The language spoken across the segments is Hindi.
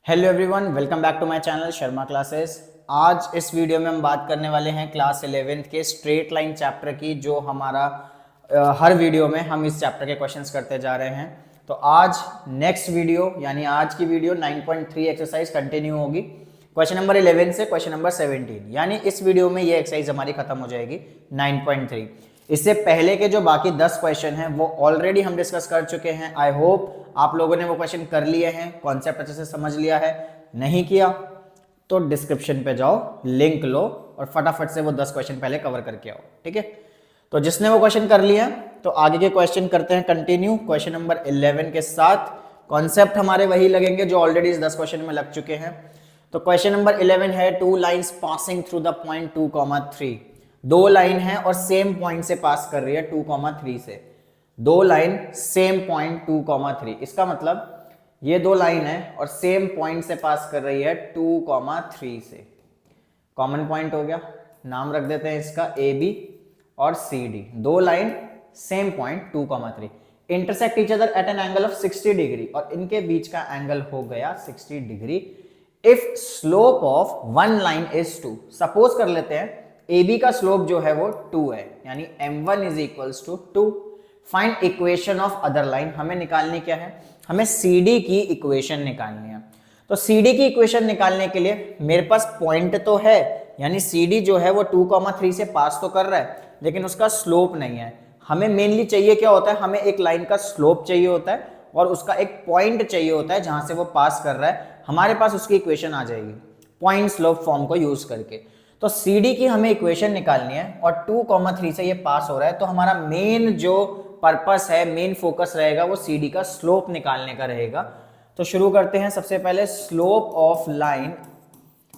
Hello everyone, welcome back to my channel Sharma classes. आज इस वीडियो में हम बात करने वाले हैं क्लास 11th के स्ट्रेट लाइन चैप्टर की, जो हमारा हर वीडियो में हम इस चैप्टर के क्वेश्चंस करते जा रहे हैं। तो आज नेक्स्ट वीडियो यानी आज की वीडियो 9.3 एक्सरसाइज कंटिन्यू होगी, क्वेश्चन नंबर 11 से क्वेश्चन नंबर 17। यानी इस वीडियो में ये एक्सरसाइज हमारी खत्म हो जाएगी 9.3। इससे पहले के जो बाकी 10 क्वेश्चन हैं वो ऑलरेडी हम डिस्कस कर चुके हैं। आई होप आप लोगों ने वो क्वेश्चन कर लिए हैं, कॉन्सेप्ट अच्छे से समझ लिया है। नहीं किया तो डिस्क्रिप्शन पे जाओ, लिंक लो और फटाफट से वो 10 क्वेश्चन पहले कवर करके आओ, ठीक है। तो जिसने वो क्वेश्चन कर लिया तो आगे के क्वेश्चन करते हैं कंटिन्यू क्वेश्चन नंबर 11 के साथ। कॉन्सेप्ट हमारे वही लगेंगे जो ऑलरेडी इस 10 क्वेश्चन में लग चुके हैं। तो क्वेश्चन नंबर 11 है, two lines passing through the point 2,3। दो लाइन है और सेम पॉइंट से पास कर रही है 2,3 से। दो लाइन सेम पॉइंट 2,3, इसका मतलब ये दो लाइन है और सेम पॉइंट से पास कर रही है 2,3 से। कॉमन पॉइंट हो गया, नाम रख देते हैं इसका AB और CD। दो line same point 2,3 intersect each other at an angle of 60 degree, और इनके बीच का एंगल हो गया 60 degree. If slope of one line is 2, suppose कर लेते हैं AB का स्लोप जो है वो 2 है, यानी m1 is equals to 2। Find equation of other line. हमें निकालनी क्या है, हमें CD की इक्वेशन निकालनी है। तो CD की इक्वेशन निकालने के लिए मेरे पास पॉइंट तो है, यानी CD जो है वो 2,3 से पास तो कर रहा है, लेकिन उसका स्लोप नहीं है। हमें मेनली चाहिए क्या होता है, हमें एक लाइन का स्लोप चाहिए होता है और उसका एक पॉइंट चाहिए होता है जहां से वो पास कर रहा है। हमारे पास उसकी इक्वेशन आ जाएगी पॉइंट स्लोप फॉर्म को यूज करके। तो CD की हमें इक्वेशन निकालनी है और 2,3 से ये पास हो रहा है, तो हमारा मेन जो पर्पस है, मेन फोकस रहेगा वो CD का स्लोप निकालने का रहेगा। तो शुरू करते हैं। सबसे पहले slope of line,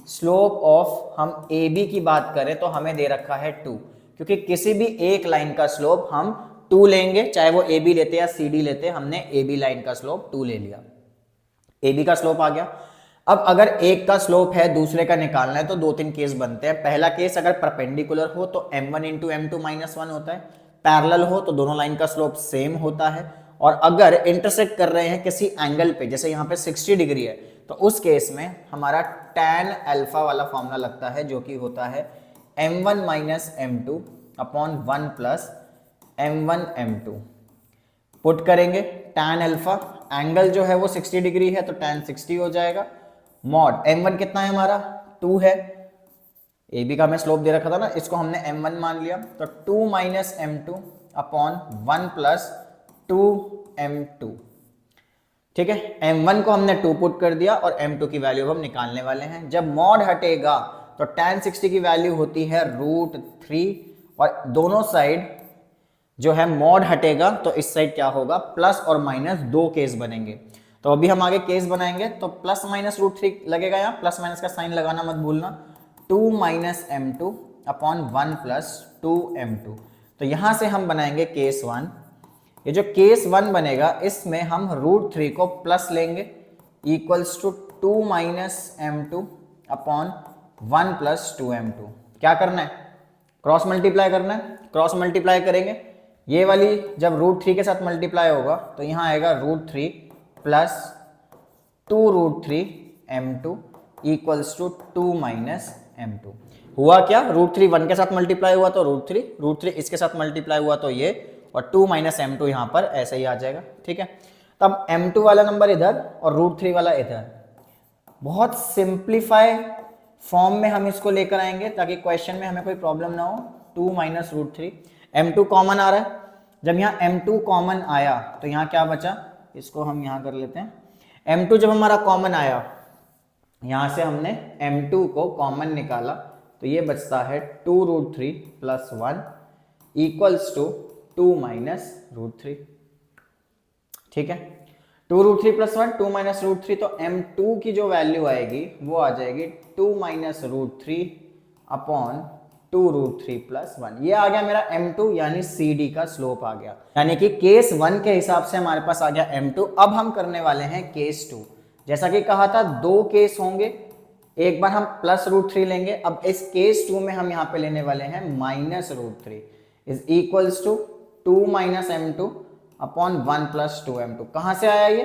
slope of हम AB की बात करें तो हमें दे रखा है 2, क्योंकि किसी भी एक लाइन का स्लोप हम 2 लेंगे, चाहे वो AB लेते या CD लेते। हमने AB लाइन का स्लोप 2 ले लिया, AB का स्लोप आ गया। अब अगर एक का स्लोप है दूसरे का निकालना है तो 2-3 केस बनते हैं। पहला केस, अगर परपेंडिकुलर हो तो m1 इंटू m2 माइनस 1 होता है। पैरेलल हो तो दोनों लाइन का स्लोप सेम होता है। और अगर इंटरसेक्ट कर रहे हैं किसी एंगल पे, जैसे यहाँ पे 60 डिग्री है, तो उस केस में हमारा tan अल्फा वाला फॉर्मूला लगता है, जो कि होता है m1 minus m2 upon 1 plus m1 m2। Put करेंगे tan अल्फा, एंगल जो है वो 60 डिग्री है तो tan 60 हो जाएगा। मॉड m1 कितना है हमारा 2 है, AB का हमें स्लोप दे रखा था ना, इसको हमने m1 मान लिया, तो 2 minus m2 upon 1 plus 2m2। ठीक है, m1 को हमने 2 पुट कर दिया और m2 की वैल्यू हम निकालने वाले हैं। जब मॉड हटेगा तो tan 60 की वैल्यू होती है √3, और दोनों साइड जो है मॉड हटेगा तो इस साइड क्या होगा, प्लस और माइनस दो केस बनेंगे। तो अभी हम आगे केस बनाएंगे तो प्लस माइनस √3 लगेगा, यहाँ प्लस माइनस का साइन लगाना मत भूलना। 2 minus m2 upon 1 plus 2m2। तो यहां से हम बनाएंगे केस 1। ये जो केस 1 बनेगा इसमें हम √3 को प्लस लेंगे, equals to 2 minus m2 upon 1 plus 2m2। क्या करना है, क्रॉस मल्टीप्लाई करना है। क्रॉस मल्टीप्लाई करेंगे, ये वाली जब √3 के साथ मल्टीप्लाई होगा तो यहाँ आएगा √3 plus 2√3m2 equals to 2 minus m2। हुआ क्या, √3 1 के साथ मल्टीप्लाई हुआ तो √3 इसके साथ मल्टीप्लाई हुआ तो ये, और 2 माइनस m2 यहाँ पर ऐसे ही आ जाएगा। ठीक है, तब m2 वाला नंबर इधर और √3 वाला इधर। बहुत सिंप्लीफाई फॉर्म में हम इसको लेकर आएंगे ताकि क्वेश्चन में हमें कोई प्रॉब्लम ना हो। 2 माइनस √3, m2 कॉमन आ रहा है। जब यहाँ m2 कॉमन आया तो यहाँ क्या बचा, इसको हम यहाँ कर लेते हैं। m2 जब हमारा कॉमन आया, यहाँ से हमने m2 को कॉमन निकाला तो ये बचता है 2√3 प्लस 1 इक्वल्स टू 2 माइनस √3। ठीक है, 2√3 प्लस 1 2 माइनस √3, तो m2 की जो वैल्यू आएगी वो आ जाएगी 2 माइनस √3 अपॉन 2√3 प्लस 1। ये आ गया मेरा m2, यानी CD का स्लोप आ गया। यानी कि केस 1 के हिसाब से हमारे पास आ गया m2। अब हम करने वाले हैं केस 2। जैसा कि कहा था दो केस होंगे, एक बार हम प्लस √3 लेंगे, अब इस केस 2 में हम यहाँ पे लेने वाले हैं minus √3 is equals to 2 minus m2 upon 1 plus 2m2। कहाँ से आया ये,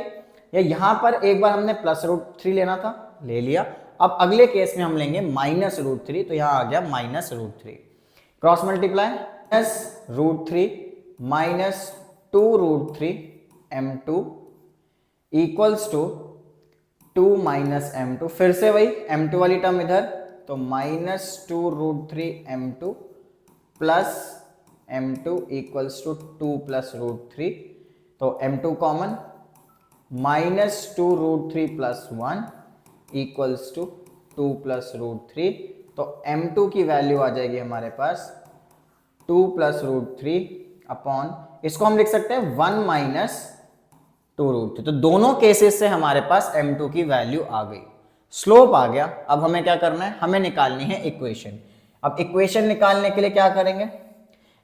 या यहाँ पर एक बार हमने प्लस रूट 3 लेना था, ले लिया। अब अगले केस में हम लेंगे माइनस रूट 3, तो यहाँ आ गया minus root 3। Cross multiply, minus root 3 minus 2 root 3 m2 equals to 2 minus m2, फिर से वही m2 वाली टर्म इधर, तो minus 2 root 3 m2 plus m2 equals to 2 plus root 3, तो m2 common, minus 2 root 3 plus 1 equals to 2 plus root 3, तो m2 की वैल्यू आ जाएगी हमारे पास 2 प्लस रूट 3 अपॉन, इसको हम लिख सकते हैं 1 माइनस 2 रूट 3। तो दोनों केसेस से हमारे पास m2 की वैल्यू आ गई, स्लोप आ गया। अब हमें क्या करना है, हमें निकालनी है इक्वेशन। अब इक्वेशन निकालने के लिए क्या करेंगे,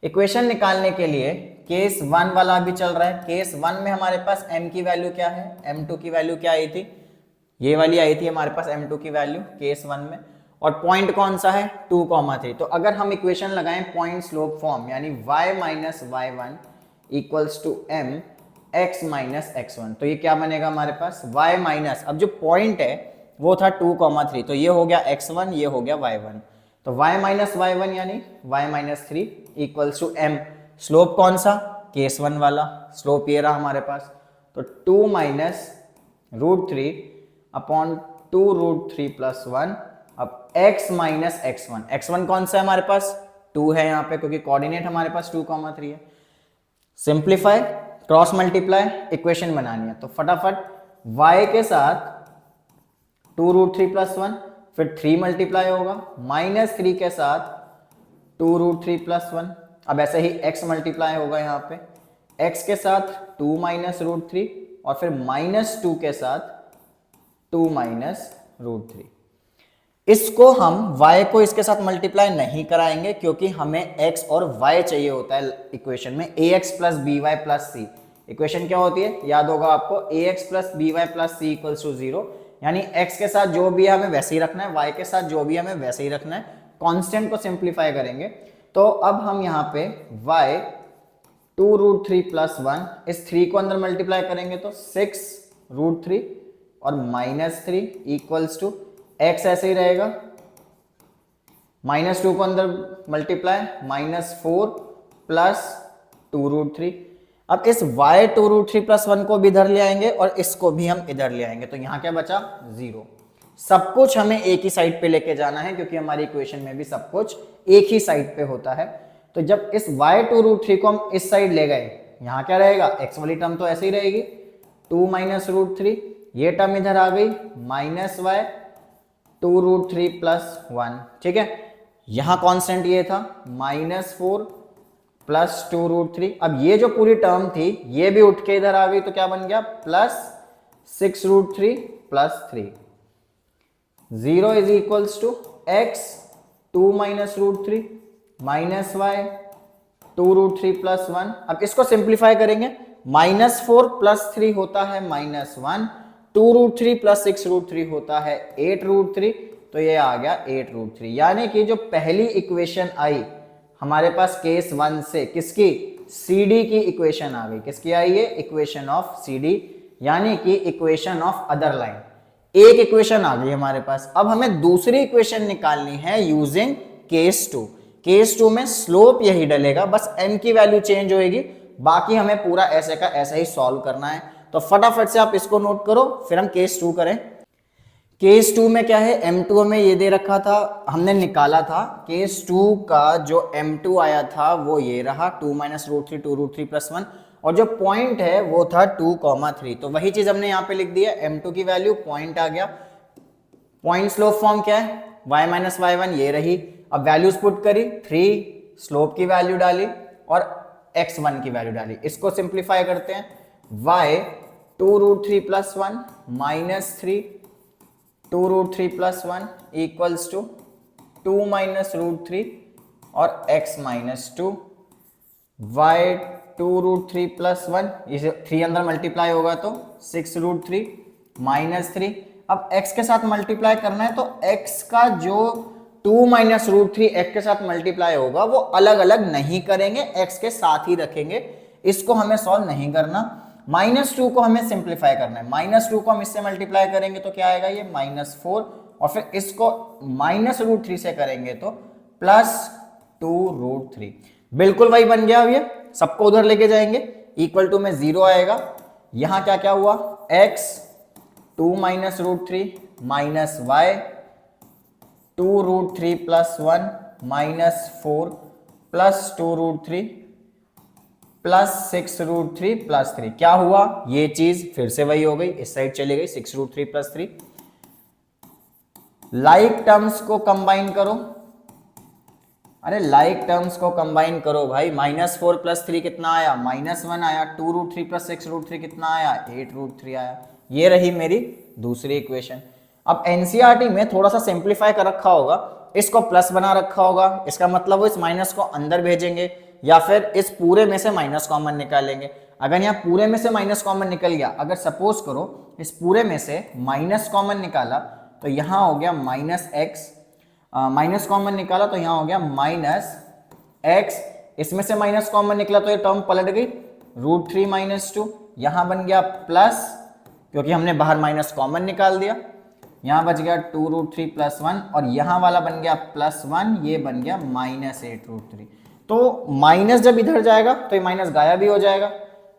इक्वेशन निकालने के लिए केस 1 वाला भी चल रहा है। केस 1 में हमारे पास m की वैल्यू क्या है, m2 की वैल्यू क्या आई थी, ये वाली आई थी हमारे पास m2 की वैल्यू केस 1 में, और पॉइंट कौन सा है 2,3। तो अगर हम इक्वेशन लगाएं पॉइंट स्लोप फॉर्म, यानी y minus y1 equals to m x minus x1, तो ये क्या बनेगा हमारे पास y माइनस, अब जो पॉइंट है वो था 2,3, तो ये हो गया x1, ये हो गया y1, तो y माइनस y1 यानी y minus 3 equals to m। Slope कौन सा, केस 1 वाला, स्लोप ये रहा हमारे पास, तो 2 minus root 3 upon 2 root 3 plus 1। अब x माइनस x1, x1 कौन सा है हमारे पास 2 है यहाँ पे, क्योंकि कोऑर्डिनेट हमारे पास 2,3 है। सिंप्लीफाई, क्रॉस मल्टीप्लाई, इक्वेशन बनानी है, तो फटाफट y के साथ 2 रूट 3 प्लस 1, फिर 3 मल्टीप्लाई होगा, माइनस 3 के साथ 2 रूट 3 प्लस 1। अब ऐसे ही x मल्टीप्लाई होगा यहाँ पे, x के साथ 2 माइनस रूट 3, और फिर माइनस 2 के साथ 2 माइनस रूट 3। इसको हम y को इसके साथ मल्टीप्लाई नहीं कराएंगे, क्योंकि हमें x और y चाहिए होता है इक्वेशन में, ax plus B Y plus C. Equation क्या होती है, याद होगा आपको, ax plus B Y plus C equals to 0, यानी x के साथ जो भी हमें वैसे ही रखना है, y के साथ जो भी हमें वैसे ही रखना है। कांस्टेंट को सिंप्लीफाई करेंगे, तो अब हम यहाँ पे y 2 रूट 3 प्लस 1, इस 3 को अंदर मल्टीप्लाई करेंगे तो 6 रूट 3 और माइनस 3 इक्वल्स टू x ऐसे ही रहेगा, माइनस 2 को अंदर मल्टीप्लाई, माइनस 4 प्लस 2 रूट 3। अब इस y 2 रूट 3 प्लस 1 को भी इधर ले आएंगे और इसको भी हम इधर ले आएंगे, तो यहां क्या बचा 0। सब कुछ हमें एक ही साइड पे लेके जाना है, क्योंकि हमारी इक्वेशन में भी सब कुछ एक ही साइड पे होता है। तो जब इस y 2 रूट 3 को हम इस साइड ले गए, यहां क्या रहेगा, x वाली टर्म तो ऐसे ही रहेगी, 2 माइनस रूट 3, ये टर्म इधर आ गई, माइनस y 2 रूट 3 प्लस 1, ठीक है। यहां कांस्टेंट ये था माइनस 4 प्लस 2 रूट 3। अब ये जो पूरी टर्म थी ये भी उठ के इधर आ गई, तो क्या बन गया plus 6 root 3 plus 3। 0 is equals to x 2 minus root 3 minus y 2 root 3 plus 1। अब इसको सिंप्लीफाई करेंगे, माइनस 4 प्लस 3 होता है माइनस 1, 2 रूट 3 प्लस 6 रूट 3 होता है 8 रूट 3, तो ये आ गया 8 रूट 3। यानी कि जो पहली इक्वेशन आई हमारे पास केस 1 से, किसकी, CD की इक्वेशन आ गई। किसकी आई है, इक्वेशन ऑफ CD, यानी कि इक्वेशन ऑफ अदर लाइन। एक इक्वेशन आ गई हमारे पास। अब हमें दूसरी इक्वेशन निकालनी है यूजिंग केस 2। केस 2 में स्लोप यही डलेगा, बस m की वैल्यू चेंज होएगी, बाकी हमें पूरा ऐसे का ऐसा ही सॉल्व करना है। तो फटाफट से आप इसको नोट करो, फिर हम केस 2 करें। केस 2 में क्या है, m2 में ये दे रखा था, हमने निकाला था। केस 2 का जो m2 आया था वो ये रहा, 2 माइनस रूट 3 2 रूट 3 प्लस 1, और जो पॉइंट है वो था 2,3। तो वही चीज हमने यहाँ पे लिख दिया, m2 की वैल्यू पॉइंट आ गया। पॉइंट स्लोप फॉर्म क्या है, y माइनस y1 ये रही। अब वैल्यूज पुट करी, 3 स्लोप की वैल्यू डाली और x1 की वैल्यू डाली। इसको सिंप्लीफाई करते हैं, y 2 root 3 plus 1 minus 3 2 root 3 plus 1 equals to 2 minus root 3 और x minus 2, y 2 root 3 plus 1, इसे 3 अंदर मल्टीप्लाई होगा तो 6 रूट 3 माइनस 3। अब x के साथ मल्टीप्लाई करना है, तो x का जो 2 माइनस रूट 3 x के साथ मल्टीप्लाई होगा वो अलग अलग नहीं करेंगे, x के साथ ही रखेंगे। इसको हमें सॉल्व नहीं करना। -2 को हमें सिंप्लीफाई करना है, -2 को हम इससे मल्टीप्लाई करेंगे तो क्या आएगा, ये -4, और फिर इसको -√3 से करेंगे तो +2√3। बिल्कुल वही बन गया। अब ये सबको उधर लेके जाएंगे, इक्वल टू में 0 आएगा। यहां क्या क्या हुआ, x 2 - √3 -y 2√3 + 1 -4 +2√3 +6√3 +3। क्या हुआ, ये चीज फिर से वही हो गई, इस साइड चली गई, 6√3 + 3। लाइक टर्म्स को कंबाइन करो, अरे लाइक टर्म्स को कंबाइन करो भाई। -4 + 3 कितना आया, -1 आया। 2√3 + 6√3 कितना आया, 8√3 आया। ये रही मेरी दूसरी इक्वेशन। अब एनसीईआरटी में थोड़ा सा सिंप्लीफाई कर रखा होगा, इसको प्लस बना रखा होगा, इसका मतलब वो इस माइनस को अंदर भेजेंगे या फिर इस पूरे में से माइनस कॉमन निकालेंगे। अगर यहाँ पूरे में से माइनस कॉमन निकल गया, अगर सपोज करो इस पूरे में से माइनस कॉमन निकाला तो यहाँ हो गया -x, माइनस कॉमन निकाला तो यहाँ हो गया -x, इसमें से माइनस कॉमन निकला तो ये टर्म पलट गई, √3 - 2, यहाँ बन गया प्लस, क्योंकि हमने बाहर माइनस कॉमन निकाल दिया, यहाँ बच गया 2√3 + 1, और यहाँ वाला बन गया +1, ये बन गया -8√3। तो माइनस जब इधर जाएगा तो ये माइनस गायब भी हो जाएगा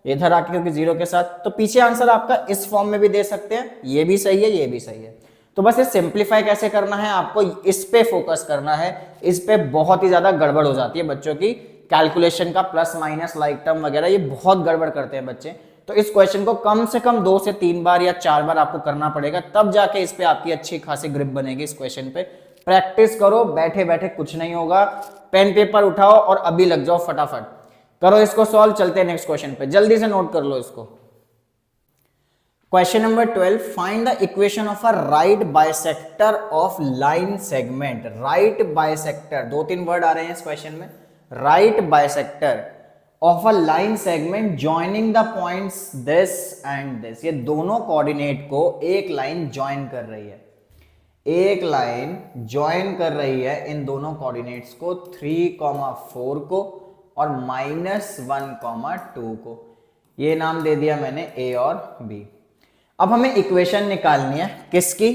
इधर आके, क्योंकि 0 के साथ। तो पीछे आंसर आपका इस फॉर्म में भी दे सकते हैं, ये भी सही है, ये भी सही है। तो बस ये सिंप्लीफाई कैसे करना है, आपको इस पे फोकस करना है। इस पे बहुत ही ज्यादा गड़बड़ हो जाती है बच्चों की, कैलकुलेशन का प्लस माइनस लाइक टर्म वगैरह ये बहुत गड़बड़ करते हैं बच्चे। तो इस क्वेश्चन को कम से कम 2 से 3 बार या 4 बार आपको करना पड़ेगा, तब जाके इस पे आपकी अच्छी खासी ग्रिप बनेगी। इस क्वेश्चन पे प्रैक्टिस करो, बैठे बैठे कुछ नहीं होगा। पेन पेपर उठाओ और अभी लग जाओ, फटाफट करो इसको सॉल्व। चलते हैं नेक्स्ट क्वेश्चन पे, जल्दी से नोट कर लो इसको। Question number 12, find the equation of a right bisector of line segment. Right bisector, 2-3 word आ रहे हैं इस क्वेश्चन में। Right bisector of a line segment joining the points this and this. ये दोनों कोऑर्डिनेट को एक लाइन ज्वाइन कर रही है, एक लाइन ज्वाइन कर रही है इन दोनों कोऑर्डिनेट्स को, 3,4 को और -1,2 को। ये नाम दे दिया मैंने A और B। अब हमें इक्वेशन निकालनी है किसकी,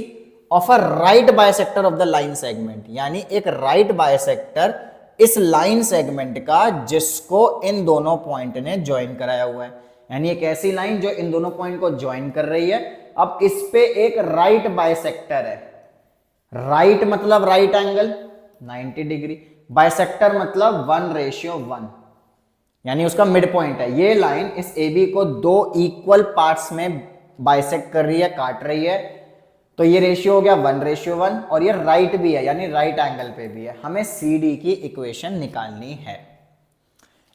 of a right bisector of the line segment, यानी एक राइट बाइसेक्टर इस लाइन सेगमेंट का जिसको इन दोनों पॉइंट ने ज्वाइन कराया हुआ है, यानी एक ऐसी लाइन जो इन दोनों पॉइंट को ज्वाइन कर रही है। अब इस पे एक राइट बाइसेक्टर है, राइट मतलब राइट एंगल 90 डिग्री, बाइसेक्टर मतलब 1:1, यानी उसका मिड पॉइंट है। ये लाइन इस AB को 2 इक्वल पार्ट्स में बाइसेक्ट कर रही है, काट रही है, तो ये रेशियो हो गया 1:1, और ये राइट भी है यानी राइट एंगल पे भी है। हमें CD की इक्वेशन निकालनी है,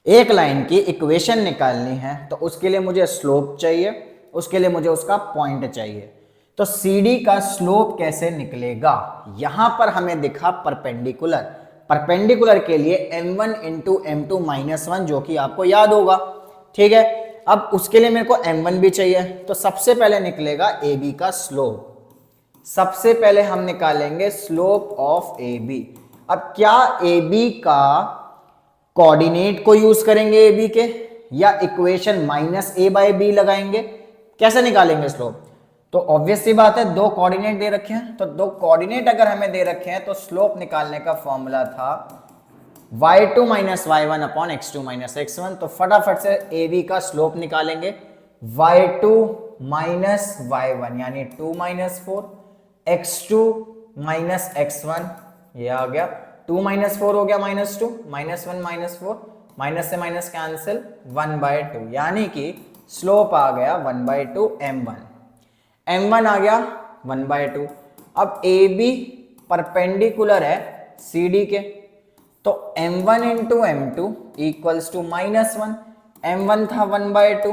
एक लाइन की इक्वेशन निकालनी है, तो उसके लिए मुझे स्लोप चाहिए, उसके लिए मुझे उसका पॉइंट चाहिए। तो CD का स्लोप कैसे निकलेगा, यहां पर हमें दिखा परपेंडिकुलर, परपेंडिकुलर के लिए m1 × m2 - 1, जो कि आपको याद होगा, ठीक है। अब उसके लिए मेरे को m1 भी चाहिए, तो सबसे पहले निकलेगा AB का स्लोप। सबसे पहले हम निकालेंगे स्लोप ऑफ AB। अब क्या AB का कोऑर्डिनेट को यूज करेंगे AB के, या इक्वेशन -a/b लगाएंगे, कैसे निकालेंगे स्लोप? तो ऑब्वियस सी बात है, 2 कोऑर्डिनेट दे रखे हैं, तो 2 कोऑर्डिनेट अगर हमें दे रखे हैं तो स्लोप निकालने का फॉर्मूला था y2 - y1 / x2 - x1। तो फटाफट से AB का स्लोप निकालेंगे, y2 - y1 यानी 2 - 4, x2 - x1, ये आ गया 2 - 4 हो गया -2, -1 - 4, माइनस से माइनस कैंसिल, 1/2, यानी कि स्लोप आ गया 1/2 m1, m1 आ गया 1/2। अब AB परपेंडिकुलर है CD के, तो m1 × m2 equals to -1, m1 था 1/2,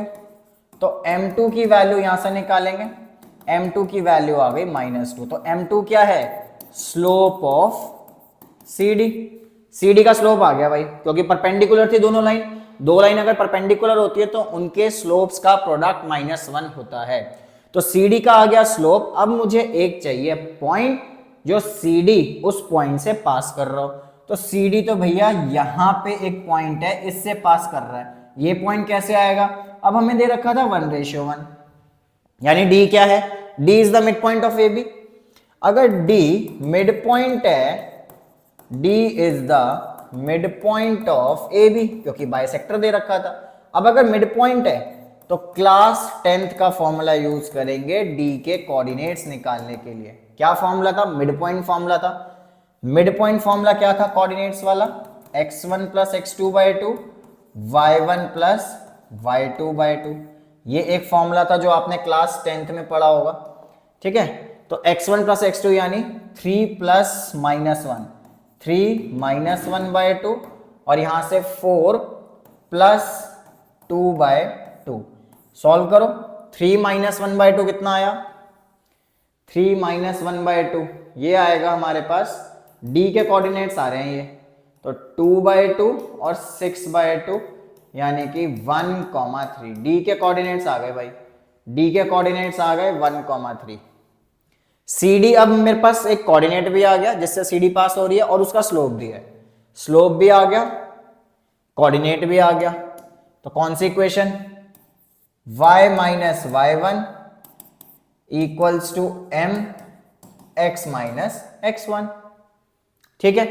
तो m2 की वैल्यू यहां से निकालेंगे, m2 की वैल्यू आ गई -2। तो m2 क्या है, स्लोप ऑफ CD। CD का स्लोप आ गया भाई, क्योंकि परपेंडिकुलर थी दोनों लाइन, 2 लाइन अगर परपेंडिकुलर होती है तो उनके स्लोप्स का प्रोडक्ट -1 होता है। तो CD का आ गया स्लोप। अब मुझे एक चाहिए पॉइंट जो CD उस पॉइंट से पास कर रहा हो, तो CD तो भैया यहां पे एक पॉइंट है, इससे पास कर रहा है। ये पॉइंट कैसे आएगा, अब हमें दे रखा था 1:1, यानी D क्या है, D is the mid point of AB। अगर D मिड पॉइंट है, D is the mid point of AB, क्योंकि बाइसेक्टर दे रखा था। अब अगर मिड पॉइंट है तो क्लास 10th का फॉर्मूला यूज करेंगे D के कोऑर्डिनेट्स निकालने के लिए। क्या फॉर्मूला था, मिड पॉइंट फॉर्मूला था। मिड पॉइंट फॉर्मूला क्या था कोऑर्डिनेट्स वाला, x1 + x2/2 y1 + y2/2। ये एक फॉर्मूला था जो आपने क्लास 10th में पढ़ा होगा, ठीक है। तो x1 + x2 यानी 3 + -1, 3 - 1/2, और यहां से 4 + 2/2। सॉल्व करो, 3 - 1/2 कितना आया, 3 - 1/2 ये आएगा हमारे पास, D के कोऑर्डिनेट्स आ रहे हैं ये, तो 2/2 और 6/2 यानी कि 1,3। D के कोऑर्डिनेट्स आ गए भाई, D के कोऑर्डिनेट्स आ गए 1,3। CD अब मेरे पास एक कोऑर्डिनेट भी आ गया जिससे CD पास हो रही है और उसका स्लोप भी है, स्लोप भी आ गया, कोऑर्डिनेट भी आ गया। तो कौन सी equation, y - y1 = mx - x1, ठीक है।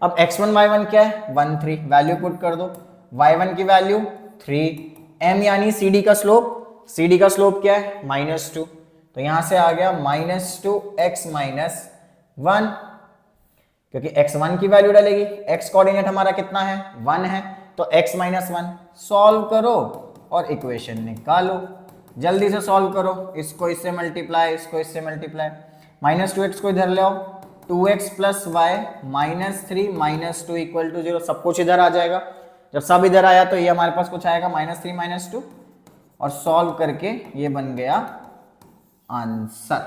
अब x1 y1 क्या है, 1 3, वैल्यू पुट कर दो, y1 की वैल्यू 3, m यानी CD का स्लोप, CD का स्लोप क्या है, -2, तो यहां से आ गया -2x - 1, क्योंकि x1 की वैल्यू डालेगी, x कोऑर्डिनेट हमारा कितना है, 1 है, तो x - 1। सॉल्व करो और इक्वेशन निकालो, जल्दी से सॉल्व करो, इसको इससे मल्टीप्लाई, इसको इससे मल्टीप्लाई, -2x को इधर ले आओ, 2x + y -3 -2 = 0, सब कुछ इधर आ जाएगा। जब सब इधर आया तो ये हमारे पास कुछ आएगा -3 - 2, और सॉल्व करके ये बन गया आंसर।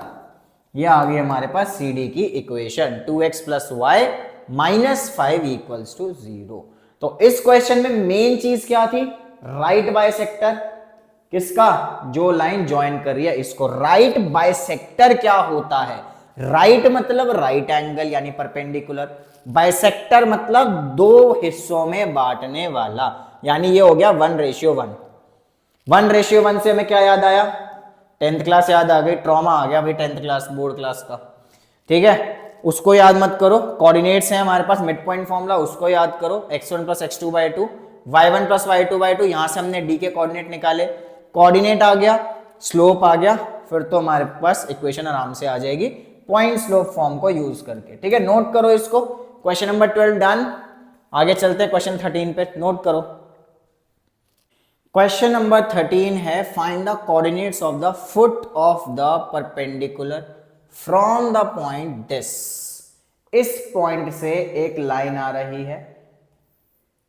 ये आ गई हमारे पास CD की इक्वेशन, 2x + y -5 = 0। तो इस क्वेश्चन में मेन चीज क्या थी, राइट बाइसेक्टर, किसका, जो लाइन ज्वाइन कर रही है इसको। राइट बाइसेक्टर क्या होता है, राइट मतलब राइट एंगल यानी परपेंडिकुलर, बाइसेक्टर मतलब दो हिस्सों में बांटने वाला, यानी ये हो गया 1:1। 1:1 से हमें क्या याद आया, 10th क्लास याद आ गई, ट्रॉमा आ गया भाई 10th क्लास बोर्ड क्लास का, ठीक है। उसको याद मत करो, कोऑर्डिनेट्स हैं हमारे पास, मिड पॉइंट फॉर्मूला उसको याद करो, x1 + x2/2 y1 + y2/2, यहां से हमने D के कोऑर्डिनेट निकाले, कोऑर्डिनेट आ गया, स्लोप आ गया, फिर तो हमारे पास इक्वेशन आराम से आ जाएगी पॉइंट स्लोप फॉर्म को यूज करके, ठीक है। नोट करो इसको, क्वेश्चन नंबर 12 डन। आगे चलते हैं क्वेश्चन 13 पे, नोट करो। क्वेश्चन नंबर 13 है, find the coordinates of the foot of the perpendicular from the point this. इस पॉइंट से एक लाइन आ रही है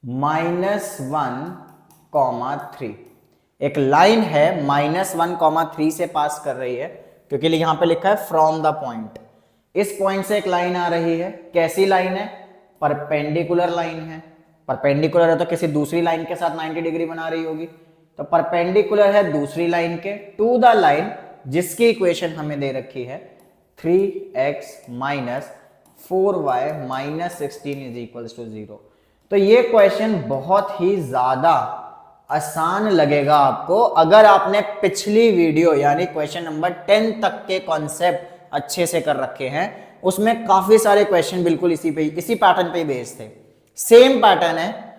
-1,3, एक लाइन है -1,3 से पास कर रही है, क्योंकि यहां पे लिखा है फ्रॉम द पॉइंट। इस पॉइंट से एक लाइन आ रही है, कैसी लाइन है, परपेंडिकुलर लाइन है। परपेंडिकुलर है तो किसी दूसरी लाइन के साथ 90 डिग्री बना रही होगी, तो परपेंडिकुलर है दूसरी लाइन के टू द लाइन जिसकी इक्वेशन हमें दे रखी है 3x - 4y - 16 = 0। तो ये क्वेश्चन बहुत ही ज्यादा आसान लगेगा आपको अगर आपने पिछली वीडियो यानी क्वेश्चन नंबर 10 तक के कॉन्सेप्ट अच्छे से कर रखे हैं। उसमें काफी सारे क्वेश्चन बिल्कुल इसी पैटर्न पे ही बेस्ड थे। सेम पैटर्न है,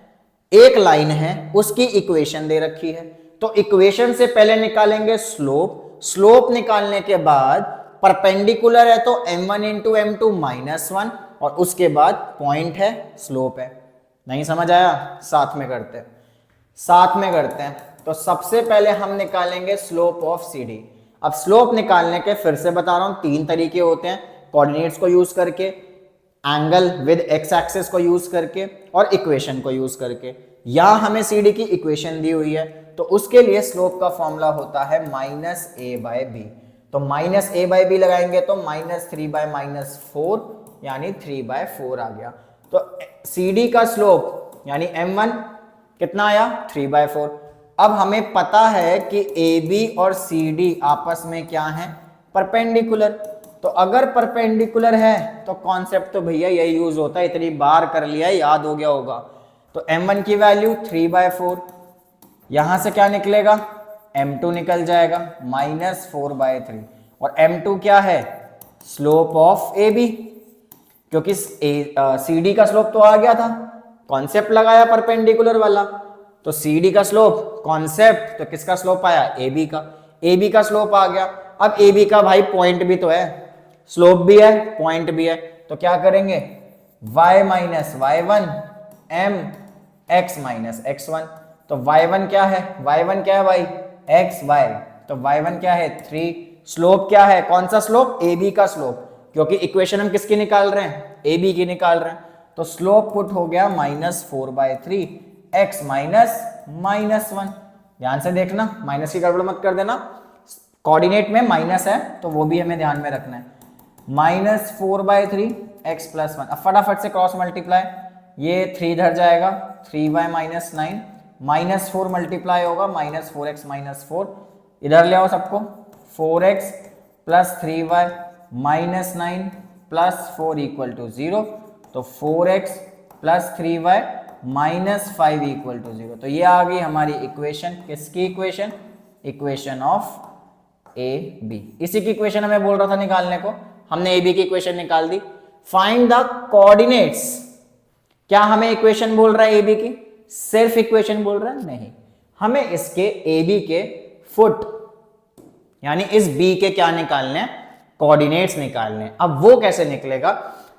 एक लाइन है, उसकी इक्वेशन दे रखी है, तो इक्वेशन से पहले निकालेंगे स्लोप, स्लोप निकालने के बाद परपेंडिकुलर है तो m1 × m2 -1, और उसके बाद पॉइंट है, स्लोप है। नहीं समझ आया, साथ में करते हैं, साथ में करते हैं। तो सबसे पहले हम निकालेंगे स्लोप ऑफ CD। अब स्लोप निकालने के फिर से बता रहा हूं 3 तरीके होते हैं, कोऑर्डिनेट्स को यूज करके, एंगल विद x एक्सिस को यूज करके, और इक्वेशन को यूज करके। यहां हमें CD की इक्वेशन दी हुई है, तो उसके लिए स्लोप का फॉर्मूला होता है -a/b। तो -a/b लगाएंगे तो -3/-4 यानी 3/4 आ गया। तो CD का स्लोप यानी m1 कितना आया, 3/4। अब हमें पता है कि AB और CD आपस में क्या है, परपेंडिकुलर। तो अगर परपेंडिकुलर है तो कॉन्सेप्ट तो भैया यही यूज होता है, इतनी बार कर लिया है, याद हो गया होगा। तो m1 की वैल्यू 3/4, यहां से क्या निकलेगा m2 निकल जाएगा -4/3 और m2 क्या है, स्लोप ऑफ AB, क्योंकि CD का स्लोप तो आ गया था, कॉन्सेप्ट लगाया परपेंडिकुलर वाला, तो CD का स्लोप कॉन्सेप्ट, तो किसका स्लोप आया, AB का स्लोप आ गया। अब AB का भाई पॉइंट भी तो है, स्लोप भी है पॉइंट भी है, तो क्या करेंगे, y minus y1 m x minus x1, तो y1 क्या है, भाई xy, तो y1 क्या है 3, स्लोप क्या है, कौन सा स्लोप, AB का स्लोप, क्योंकि इक्वेशन हम किसकी निकाल रहे हैं, AB की निकाल रहे हैं, तो स्लोप पुट हो गया -4/3 x माइनस 1। ध्यान से देखना, माइनस की गड़बड़ मत कर देना, कोऑर्डिनेट में माइनस है तो वो भी हमें ध्यान में रखना है। -4/3 x + 1, अब फटाफट से क्रॉस मल्टीप्लाई, ये 3 इधर जाएगा, 3y - 9, -4 मल्टीप्लाई होगा -4x - 4, इधर ले आओ सबको, 4x + 3y - 9 + 4 = 0, तो 4x + 3y - 5 = 0। तो ये आ गई हमारी इक्वेशन, किसकी इक्वेशन, इक्वेशन ऑफ AB। इसी की इक्वेशन हमें बोल रहा था निकालने को, हमने AB की इक्वेशन निकाल दी। फाइंड द कोऑर्डिनेट्स, क्या हमें इक्वेशन बोल रहा है AB की, सिर्फ इक्वेशन बोल रहा है, नहीं, हमें इसके AB के फुट यानी इस B के क्या निकालने हैं, कोऑर्डिनेट्स निकालने हैं। अब वो कैसे निकलेगा,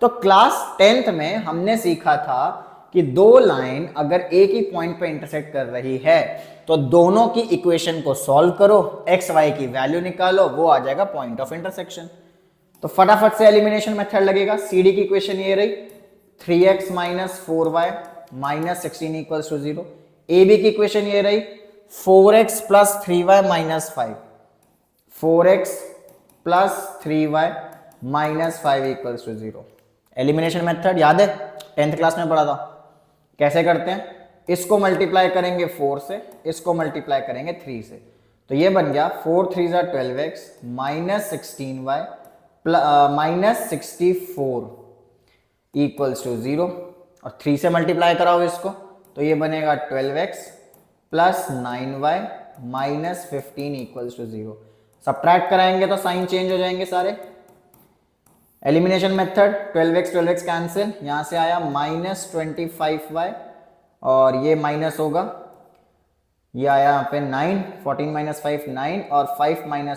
तो क्लास 10th में हमने सीखा था कि दो लाइन अगर एक ही पॉइंट पे इंटरसेक्ट कर रही है तो दोनों की इक्वेशन को सॉल्व करो, एक्स वाई की वैल्यू निकालो, वो आ जाएगा पॉइंट ऑफ इंटरसेक्शन। तो फटाफट से एलिमिनेशन मेथड लगेगा। CD की इक्वेशन ये रही 3x - 4y - 16 = 0। AB की इक्वेशन ये रही 4x + 3y - 5, 4x + 3y - 5 = 0। Elimination method याद है, 10th क्लास में पढ़ा था। कैसे करते हैं, इसको मल्टीप्लाई करेंगे 4 से, इसको मल्टीप्लाई करेंगे 3 से, तो ये बन गया 4 3 = 12x - 16y -64 = 0, और 3 से मल्टीप्लाई कराओ इसको, तो ये बनेगा 12x + 9y - 15 = 0। सब्ट्रैक्ट कराएंगे तो साइन चेंज हो जाएंगे सारे। एलिमिनेशन मेथड, 12x कैंसिल, यहां से आया -25y, और ये माइनस होगा, ये आया यहाँ पे 9, 14 - 5 9, और 5 - 1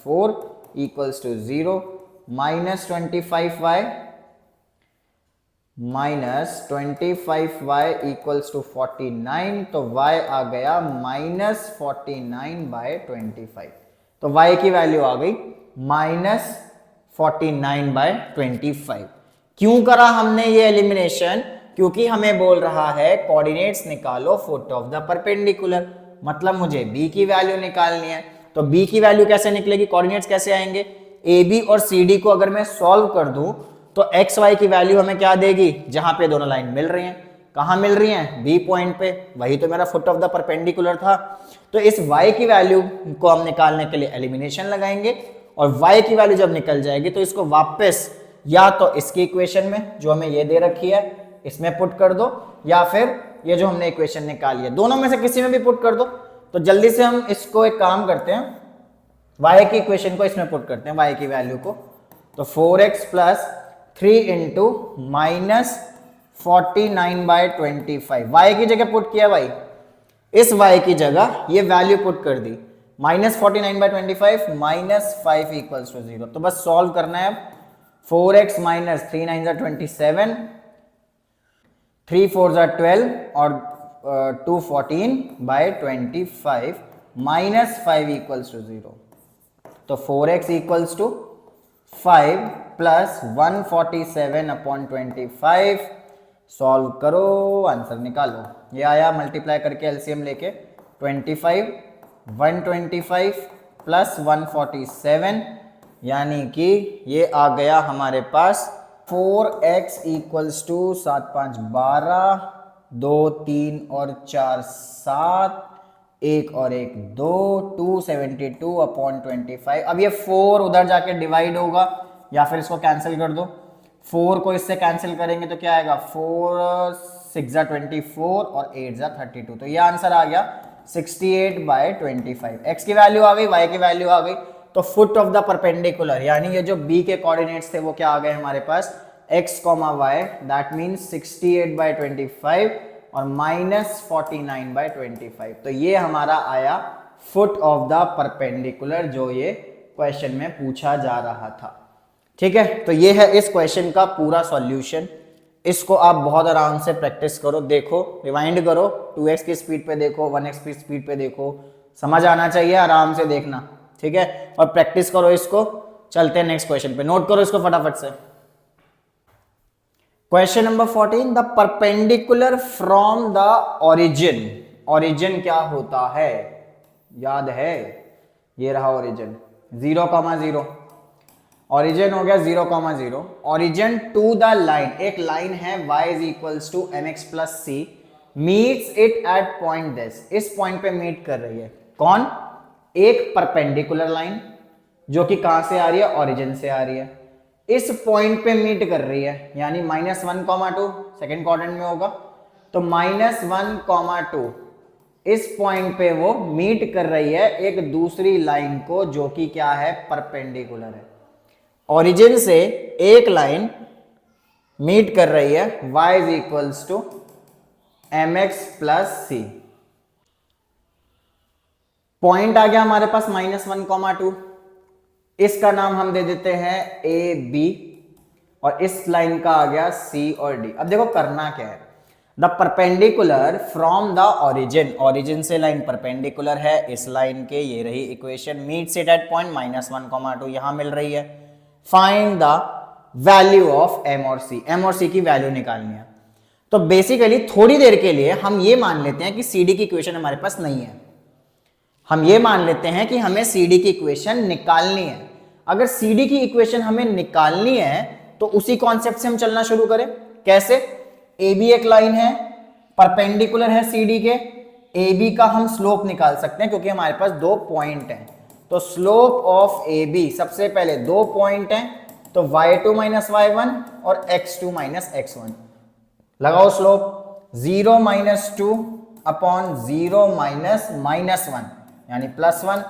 4 = 0, -25y = 49, तो y आ गया -49/25, तो y की वैल्यू आ गई -49/25। क्यों करा हमने ये एलिमिनेशन, क्योंकि हमें बोल रहा है कोऑर्डिनेट्स निकालो फुट ऑफ द परपेंडिकुलर, मतलब मुझे B की वैल्यू निकालनी है। तो B की वैल्यू कैसे निकलेगी, कोऑर्डिनेट्स कैसे आएंगे, AB और CD को अगर मैं सॉल्व कर दूं तो x y की वैल्यू हमें क्या देगी, जहां पे दोनों लाइन मिल रही हैं, कहां मिल रही हैं, B पॉइंट पे, वही तो मेरा फुट ऑफ द परपेंडिकुलर था। तो इस y की वैल्यू को हम निकालने के लिए एलिमिनेशन लगाएंगे, और y की वैल्यू जब निकल जाएगी तो इसको वापस या तो इसकी इक्वेशन में जो हमें ये दे रखी है इसमें पुट कर दो, या फिर ये जो हमने इक्वेशन निकाली है दोनों में से किसी में भी पुट कर दो। तो जल्दी से हम इसको एक काम करते हैं, y की इक्वेशन को इसमें पुट करते हैं, y की वैल्यू को, तो 4x + 3 × -49/25, y की जगह पुट किया भाई, इस y की जगह ये वैल्यू पुट कर दी, -49/25 -5 = 0। तो बस सॉल्व करना है अब, 4x - 3 9 = 27, 3 4 = 12, और 2 14/25 -5 = 0। तो 4x = 5 + 147/25, सॉल्व करो, आंसर निकालो। ये आया मल्टीप्लाई करके एलसीएम लेके 25 125 + 147, यानी कि ये आ गया हमारे पास 4x = 7 5 12, 2 3 और 4 7, 1 और 1 2, 272/25। अब ये 4 उधर जाके डिवाइड होगा, या फिर इसको कैंसिल कर दो, 4 को इससे कैंसिल करेंगे तो क्या आएगा, 4 6 = 24 और 8 = 32, तो ये आंसर आ गया 68/25। x की वैल्यू आ गई, y की वैल्यू आ गई, तो फुट ऑफ द परपेंडिकुलर यानी ये जो b के कोऑर्डिनेट्स थे वो क्या आ गए हमारे पास x, y, दैट मींस 68/25 और -49/25। तो ये हमारा आया फुट ऑफ द परपेंडिकुलर जो ये क्वेश्चन में पूछा जा रहा था। ठीक है, तो ये है इस क्वेश्चन का पूरा सॉल्यूशन। इसको आप बहुत आराम से प्रैक्टिस करो, देखो, रिवाइंड करो, 2x की स्पीड पे देखो, 1x की स्पीड पे देखो, समझ आना चाहिए, आराम से देखना। ठीक है, और प्रैक्टिस करो इसको। चलते हैं नेक्स्ट क्वेश्चन पे, नोट करो इसको फटाफट से। Question number 14, the perpendicular from the origin. Origin क्या होता है, याद है, ये रहा ओरिजिन, 0,0। ओरिजिन हो गया 0,0। ओरिजिन टू द लाइन, एक लाइन है y = mx + c, meets it at point this, इस पॉइंट पे मीट कर रही है कौन, एक परपेंडिकुलर लाइन जो कि कहां से आ रही है, ओरिजिन से आ रही है, इस पॉइंट पे मीट कर रही है, यानी -1,2 सेकेंड क्वाड्रेंट में होगा, तो -1,2 इस पॉइंट पे वो मीट कर रही है एक दूसरी लाइन को जो कि क्या है, परपेंडिकुलर है। ओरिजिन से एक लाइन मीट कर रही है y = mx + c, पॉइंट आ गया हमारे पास -1,2, इसका नाम हम दे देते हैं a b, और इस लाइन का आ गया c और d। अब देखो करना क्या है, the perpendicular from the origin, origin से लाइन परपेंडिकुलर है इस लाइन के, ये रही equation, meets it at point -1,2 यहां मिल रही है। Find the value of m और c, m और c की वैल्यू निकालनी है। तो बेसिकली थोड़ी देर के लिए हम ये मान लेते हैं कि cd की इक्वेशन हमारे पास नहीं है, हम ये मान लेते हैं कि हमें cd की इक्वेशन निकालनी है। अगर cd की इक्वेशन हमें निकालनी है तो उसी कॉन्सेप्ट से हम चलना शुरू करें। कैसे, AB एक लाइन है, परपेंडिकुलर है CD के, AB का हम स्लोप निकाल सकते हैं क्योंकि हमारे पास दो पॉइंट हैं, तो स्लोप ऑफ AB, सबसे पहले दो पॉइंट हैं तो y2 - y1 और x2 - x1, लगाओ स्लोप, 0 - 2 अपॉन 0 - -1 यानी +1,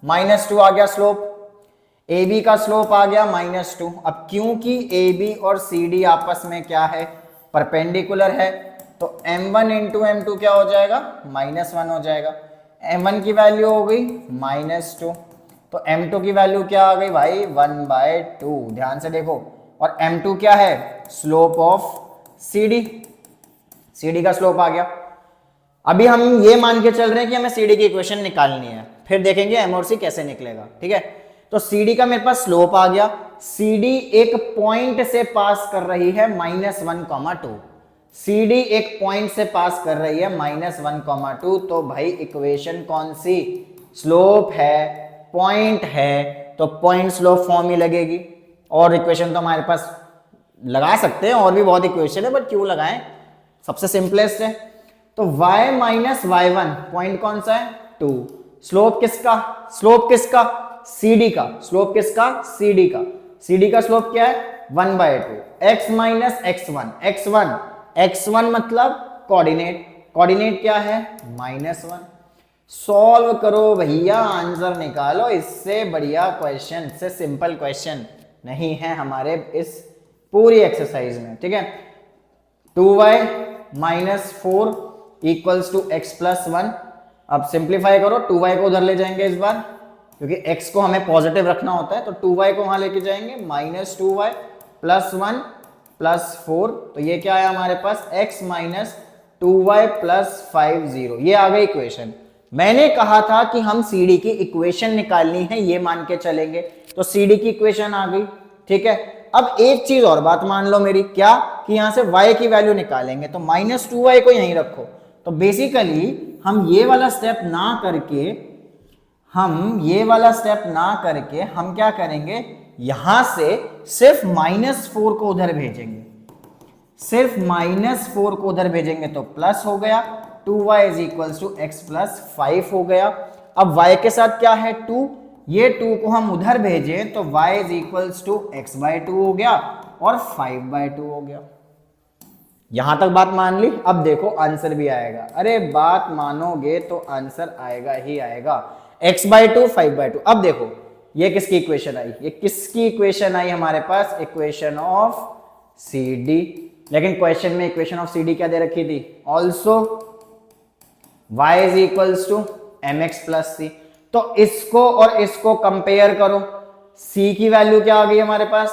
-2 आ गया स्लोप, AB का स्लोप आ गया -2। अब क्योंकि AB और CD आपस में क्या है, परपेंडिकुलर है, तो m1 × m2 क्या हो जाएगा, -1 हो जाएगा। m1 की वैल्यू हो गई -2, तो m2 की वैल्यू क्या आ गई भाई, 1/2, ध्यान से देखो, और m2 क्या है, स्लोप ऑफ CD, CD का स्लोप आ गया। अभी हम ये मान के चल रहे हैं कि हमें CD की इक्वेशन निकालनी है, फिर देखेंगे m और c कैसे निकलेगा। ठीक है, तो CD का मेरे पास स्लोप आ गया, CD एक पॉइंट से पास कर रही है -1,2, CD एक पॉइंट से पास कर रही है -1,2, तो भाई इक्वेशन कौन सी, स्लोप है, पॉइंट है, तो पॉइंट स्लोप फॉर्म ही लगेगी। और इक्वेशन तो हमारे पास लगा सकते हैं, और भी बहुत इक्वेशन है, बट क्यों लगाएं, सबसे सिंपलेस्ट है। तो y - y1 पॉइंट कौन सा है, 2, स्लोप किसका, स्लोप किसका, CD का, स्लोप किसका, CD का, CD का स्लोप क्या है, 1/2, x - x1, x1 मतलब कोऑर्डिनेट, कोऑर्डिनेट क्या है, -1। सॉल्व करो भैया, आंसर निकालो, इससे बढ़िया क्वेश्चन, इससे सिंपल क्वेश्चन नहीं है हमारे इस पूरी एक्सरसाइज में। ठीक है, 2y - 4 = x + 1, अब सिंप्लीफाई करो, 2y को उधर ले जाएंगे इस बार, क्योंकि x को हमें पॉजिटिव रखना होता है, तो 2y को वहां लेके जाएंगे, -2y + 1 + 4, तो ये क्या है हमारे पास, x - 2y + 5 0, ये आ गई इक्वेशन। मैंने कहा था कि हम CD की इक्वेशन निकालनी है, ये मान के चलेंगे, तो CD की इक्वेशन आ गई। ठीक है, अब एक चीज और बात मान लो मेरी, क्या कि यहां से y की वैल्यू निकालेंगे, तो -2y को यहीं रखो, तो बेसिकली हम ये वाला स्टेप ना करके हम क्या करेंगे, यहां से सिर्फ -4 को उधर भेजेंगे, सिर्फ -4 को उधर भेजेंगे तो प्लस हो गया, 2y = x + 5 हो गया। अब y के साथ क्या है, 2, ये 2 को हम उधर भेजें तो y = x/2 हो गया और 5/2 हो गया। यहां तक बात मान ली, अब देखो आंसर भी आएगा। अरे बात मानोगे तो आंसर आएगा ही आएगा। x/2 5/2। अब देखो ये किसकी इक्वेशन आई, ये किसकी इक्वेशन आई हमारे पास, इक्वेशन ऑफ सी डी। लेकिन क्वेश्चन में इक्वेशन ऑफ सी डी क्या दे रखी थी, also y is equals to M X plus C. तो इसको और इसको कंपेयर करो, c की वैल्यू क्या आ गई हमारे पास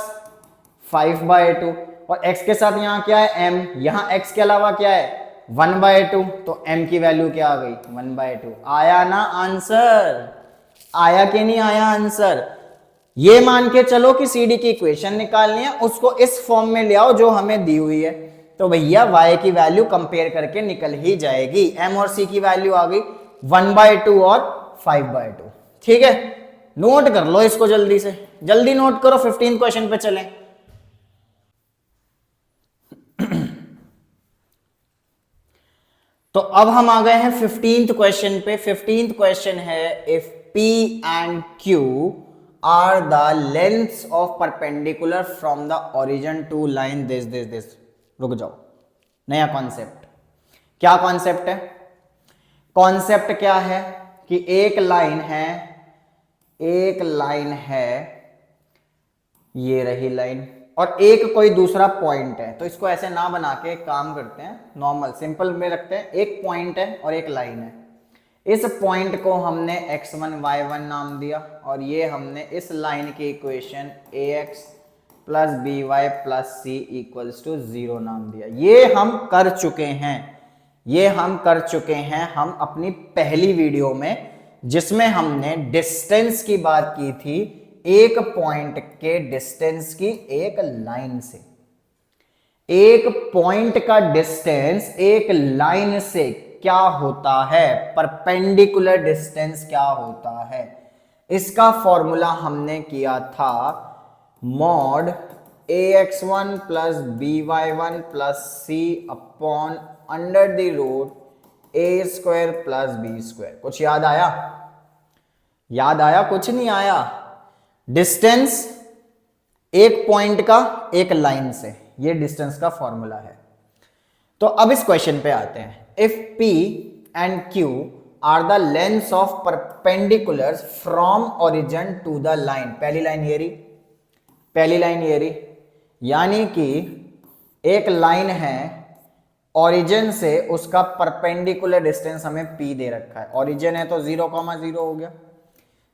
5/2 और x के साथ यहां क्या है m, यहां x के अलावा क्या है 1/2, तो m की वैल्यू क्या आ गई 1/2। आया ना आंसर, आया कि नहीं आया आंसर। ये मान के चलो कि सी डी की इक्वेशन निकालनी है, उसको इस फॉर्म में ले आओ जो हमें दी हुई है, तो भैया y की वैल्यू कंपेयर करके निकल ही जाएगी। m और c की वैल्यू आ गई 1/2 और 5/2। ठीक है, नोट कर लो इसको जल्दी से, जल्दी नोट करो। 15 क्वेश्चन पे चलें। तो अब हम आ गए हैं 15th क्वेश्चन पे। 15th क्वेश्चन है, if P and Q are the lengths of perpendicular from the origin to line this। रुक जाओ, नया कॉन्सेप्ट। क्या कॉन्सेप्ट है, कॉन्सेप्ट क्या है कि एक लाइन है, ये रही लाइन, और एक कोई दूसरा पॉइंट है। तो इसको ऐसे ना बना के एक काम करते हैं, नॉर्मल सिंपल में रखते हैं। एक पॉइंट है और एक लाइन है, इस पॉइंट को हमने x1 y1 नाम दिया, और ये हमने इस लाइन की equation ax plus by plus c equals to 0 नाम दिया। ये हम कर चुके हैं, हम अपनी पहली वीडियो में, जिसमें हमने डिस्टेंस की बात की थी, एक पॉइंट के डिस्टेंस की एक लाइन से। एक पॉइंट का डिस्टेंस एक लाइन से क्या होता है, परपेंडिकुलर डिस्टेंस क्या होता है, इसका फॉर्मूला हमने किया था mod ax1 plus by1 plus c upon under the root a square plus b square. कुछ याद आया? कुछ नहीं आया। डिस्टेंस एक पॉइंट का एक लाइन से, ये डिस्टेंस का फॉर्मूला है। तो अब इस क्वेश्चन पे आते हैं। If P and Q are the lengths of perpendiculars from origin to the line, पहली लाइन ये रही, यानी कि एक लाइन है, ओरिजिन से उसका परपेंडिकुलर डिस्टेंस हमें P दे रखा है। ओरिजिन है तो 0,0 हो गया,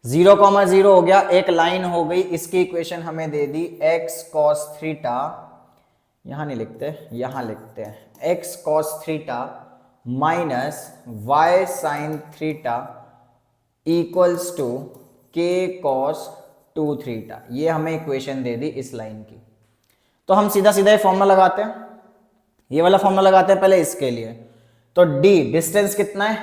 0,0 हो गया, एक लाइन हो गई। इसकी इक्वेशन हमें दे दी x cos थीटा, यहां नहीं लिखते, यहां लिखते हैं x cos theta minus y sin theta equals to k cos 2 theta. ये हमें इक्वेशन दे दी इस लाइन की। तो हम सीधा सीधा ये फॉर्मूला लगाते हैं, ये वाला फॉर्मूला लगाते हैं पहले इसके लिए। तो d डिस्टेंस कितना है,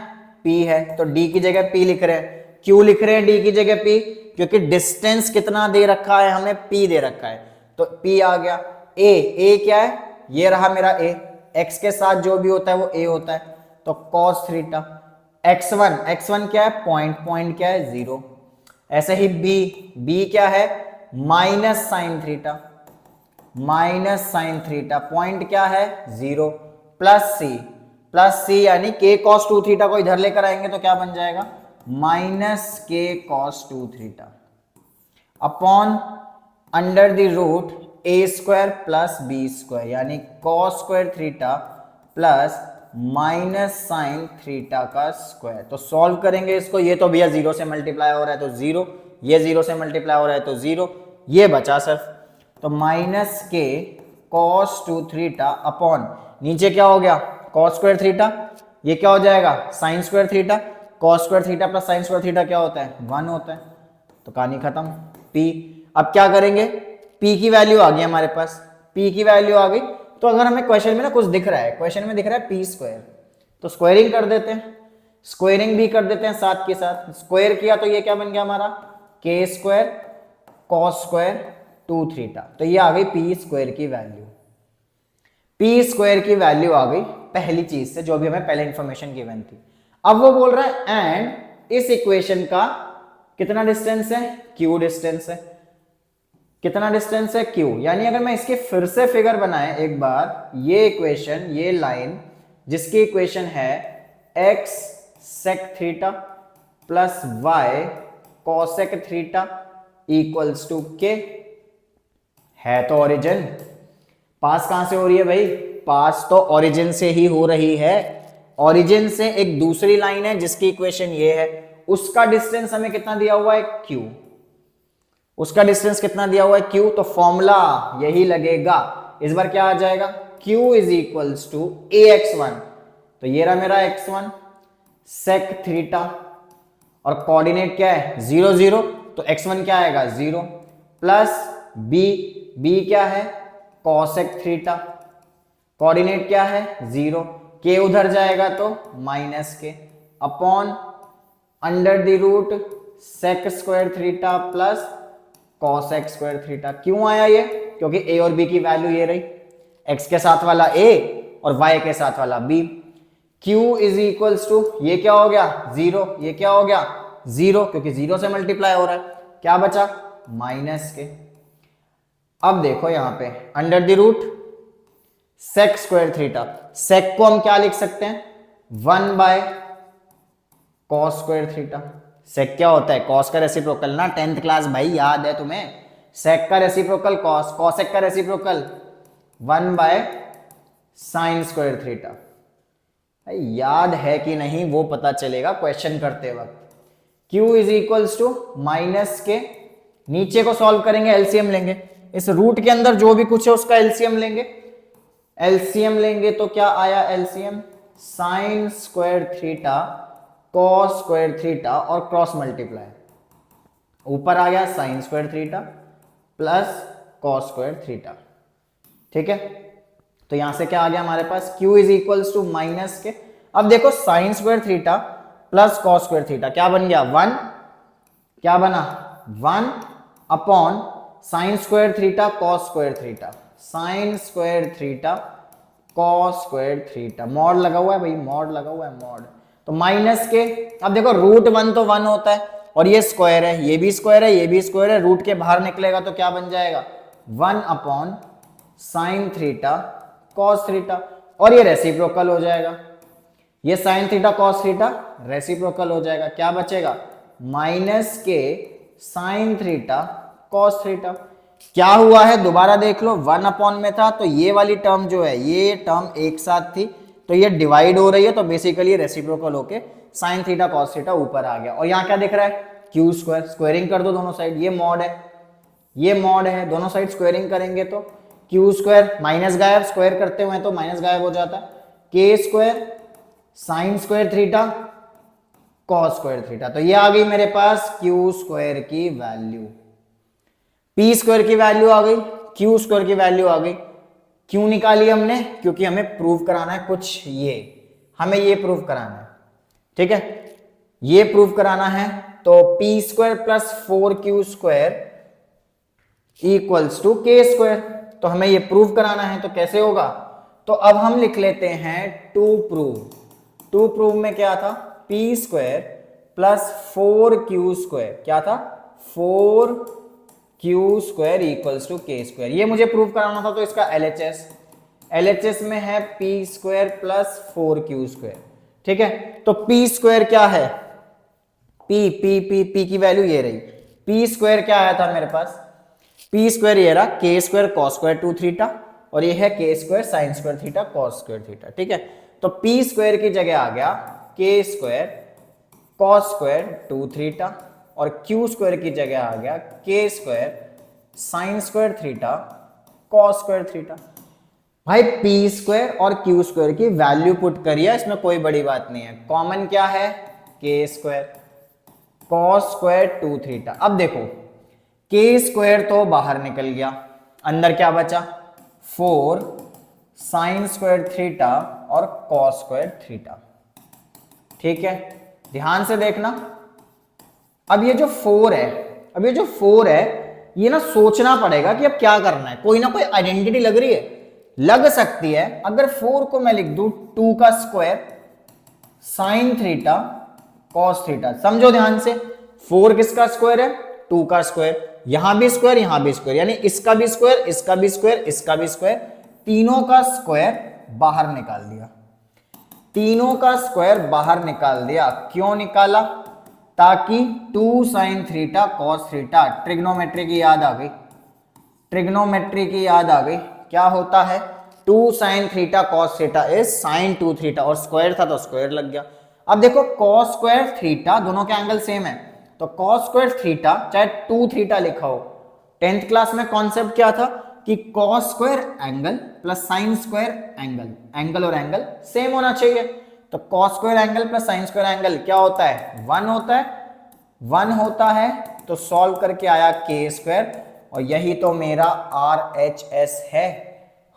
p है, तो d की जगह p लिख रहे हैं। क्यों लिख रहे हैं d की जगह p? क्योंकि डिस्टेंस कितना दे रखा है हमें, p दे रखा है, तो p आ गया। a क्या है, ये रहा मेरा a, x के साथ जो भी होता है वो a होता है, तो cos थीटा। x1 क्या है, पॉइंट क्या है 0। ऐसे ही b क्या है, माइनस साइन थीटा, पॉइंट क्या है 0, प्लस c यानी k cos 2 थीटा को इधर लेकर आएंगे तो क्या बन जाएगा, minus k cos 2 theta upon under the root a square plus b square, यानी cos square theta plus minus sine theta का स्क्वायर। तो सॉल्व करेंगे इसको, ये तो भैया 0 से मल्टीप्लाई हो रहा है तो 0, ये 0 से मल्टीप्लाई हो रहा है तो 0, ये बचा सिर्फ, तो माइनस के cos 2 थीटा अपॉन नीचे क्या हो गया cos स्क्वायर थीटा, ये क्या हो जाएगा sign square theta, cos square theta plus sign square theta क्या होता है 1 होता है, तो कहानी खत्म। p अब क्या करेंगे, p की वैल्यू आ गई हमारे पास, p की वैल्यू आ गई। तो अगर हमें क्वेश्चन में ना कुछ दिख रहा है, क्वेश्चन में दिख रहा है p स्क्वायर, तो स्क्वायरिंग कर देते हैं, स्क्वायरिंग भी कर देते हैं साथ के साथ। स्क्वायर किया तो ये क्या बन गया हमारा k square cos square 2 theta, तो ये आ गई p स्क्वायर की वैल्यू। p स्क्वायर की वैल्यू आ गई पहली चीज से, जो भी हमें पहले इंफॉर्मेशन गिवन थी। अब वो बोल रहा है एंड इस इक्वेशन का कितना डिस्टेंस है, q डिस्टेंस है। कितना डिस्टेंस है q, यानी अगर मैं इसकी फिर से फिगर बनाए एक बार, ये इक्वेशन, ये लाइन जिसकी इक्वेशन है x sec theta plus y cosec theta equals to k, है तो ओरिजिन। पास कहां से हो रही है भाई? पास तो ओरिजिन से ही हो रही है। ओरिजिन से एक दूसरी लाइन है जिसकी इक्वेशन ये है, उसका डिस्टेंस हमें कितना दिया हुआ है? q। उसका डिस्टेंस कितना दिया हुआ है? q। तो फॉर्मूला यही लगेगा। इस बार क्या आ जाएगा? q is equals to ax1, तो ये रहा मेरा x1 sec थीटा, और कोऑर्डिनेट क्या है? 0 0, तो x1 क्या आएगा? 0, प्लस b क्या है? cosec थीटा, कोऑर्डिनेट क्या है? 0, k उधर जाएगा तो minus k, upon under the root sec square theta plus cosec square theta. क्यों आया ये? क्योंकि a और b की वैल्यू ये रही, x के साथ वाला a और y के साथ वाला b। q is equals to, ये क्या हो गया? 0, ये क्या हो गया? 0, क्योंकि 0 से मल्टीप्लाई हो रहा है। क्या बचा? Minus k. अब देखो यहां पे under the root sec square theta, sec को हम क्या लिख सकते हैं? 1 by cos square theta. sec क्या होता है? cos का रेसिप्रोकल ना, 10th क्लास भाई, याद है तुम्हें? sec का रेसिप्रोकल cos, cosec का reciprocal 1 by sin square theta. याद है कि नहीं वो पता चलेगा क्वेश्चन करते वक्त। q is equals to minus k, नीचे को सॉल्व करेंगे, एलसीएम लेंगे, इस रूट के अंदर जो भी कुछ है उसका एलसीएम लेंगे। एलसीएम लेंगे तो क्या आया? LCM sine square theta cos square theta और क्रॉस मल्टीप्लाई, ऊपर आ गया sine square theta plus cos square theta. ठीक है, तो यहां से क्या आ गया हमारे पास? q is equals to minus k. अब देखो sine square theta plus cos square theta क्या बन गया? 1, क्या बना? 1 upon sine square theta cos square theta, sine square theta cos square theta, mod लगा हुआ है भाई, मॉड लगा हुआ है, मॉड। तो माइनस के, अब देखो रूट 1 तो 1 होता है, और ये स्क्वायर है, ये भी स्क्वायर है, ये भी स्क्वायर है, रूट के बाहर निकलेगा तो क्या बन जाएगा? 1 upon sine theta cos theta, और ये रेसिप्रोकल हो जाएगा, ये sine theta cos theta reciprocal हो जाएगा। क्या बचेगा? माइनस के साइन थीटा कॉस थीटा। क्या हुआ है दोबारा देख लो, 1 अपॉन में था तो ये वाली टर्म जो है, ये टर्म एक साथ थी तो ये डिवाइड हो रही है, तो बेसिकली रेसिप्रोकल होके साइन थीटा कॉस थीटा ऊपर आ गया। और यहाँ क्या दिख रहा है? क्यू स्क्वायर, स्क्वायरिंग कर दो दोनों साइड, ये मॉड है, ये मॉड है, दोनों साइड स्क्वायरिंग करेंगे तो क्यू स्क्वायर, माइनस गायब, स्क्वायर करते हुए तो माइनस गायब हो जाता है, के square sine square theta cos square theta. तो ये आ गई मेरे पास क्यू स्क्वायर की वैल्यू, पी स्क्वायर की वैल्यू आ गई, क्यू स्क्वायर की वैल्यू आ गई। क्यों निकाली हमने? क्योंकि हमें प्रूव कराना है कुछ, ये हमें ये प्रूव कराना है। ठीक है, ये प्रूव कराना है, तो p square plus 4 square equals to k square, तो हमें ये प्रूव कराना है। तो कैसे होगा? तो अब हम लिख लेते हैं टू प्रूव। टू प्रूव में क्या था? पी स्क्वायर प्लस 4 स्क्वायर, क्या था? 4 square equals to k square. ये मुझे प्रूव कराना था, तो इसका एलएचएस, एलएचएस में है पी स्क्वायर प्लस 4 स्क्वायर। ठीक है, तो पी स्क्वायर क्या है? पी पी पी पी की वैल्यू ये रही। पी स्क्वायर क्या आया था मेरे पास? पी स्क्वायर ये रहा के स्क्वायर कॉस स्क्वायर 2 थीटा, और ये है के square sine square theta cos square theta. ठीक है, तो पी स्क्वायर की जगह आ गया के स्क्वायर कॉस स्क्वायर 2 थीटा, और क्यू स्क्वायर की जगह आ गया के square sine square theta cos square theta. भाई पी स्क्वायर और क्यू स्क्वायर की वैल्यू पुट करिए, इसमें कोई बड़ी बात नहीं है। कॉमन क्या है? के स्क्वायर कॉस स्क्वायर 2 थीटा। अब देखो के स्क्वायर तो बाहर निकल गया, अंदर क्या बचा? 4 साइन स्क्वायर थीटा और कॉस स्क्वायर थीटा। ठीक है, ध्यान से देखना। अब ये जो 4 है, अब ये जो 4 है, ये ना सोचना पड़ेगा कि अब क्या करना है। कोई ना कोई आइडेंटिटी लग रही है, लग सकती है। अगर 4 को मैं लिख दूं 2 का square sine theta cos theta, समझो ध्यान से, 4 किसका स्क्वायर है? 2 का स्क्वायर, यहां भी स्क्वायर, यहां भी स्क्वायर, यानी इसका भी स्क्वायर, इसका भी स्क्वायर, इसका भी स्क्वायर, तीनों का स्क्वायर बाहर निकाल दिया। तीनों का स्क्वायर बाहर निकाल दिया। क्यों निकाला? ताकि 2 sin theta cos theta, trigonometry की याद आ गई, ट्रिग्नोमेट्री की याद आ गई। क्या होता है? 2 sin theta cos theta is sin 2 theta, और स्क्वायर था तो स्क्वायर लग गया। अब देखो cos स्क्वायर थीटा, दोनों के एंगल सेम है, तो cos स्क्वायर थीटा चाहे 2 थीटा लिखा हो, 10th क्लास में कॉन्सेप्ट क्या था कि cos square angle plus sin square angle, angle और एंगल सेम होना चाहिए। तो cos square angle plus sin square angle क्या होता है? 1 होता है, 1 होता है। तो सॉल्व करके आया k स्क्वायर, और यही तो मेरा RHS है।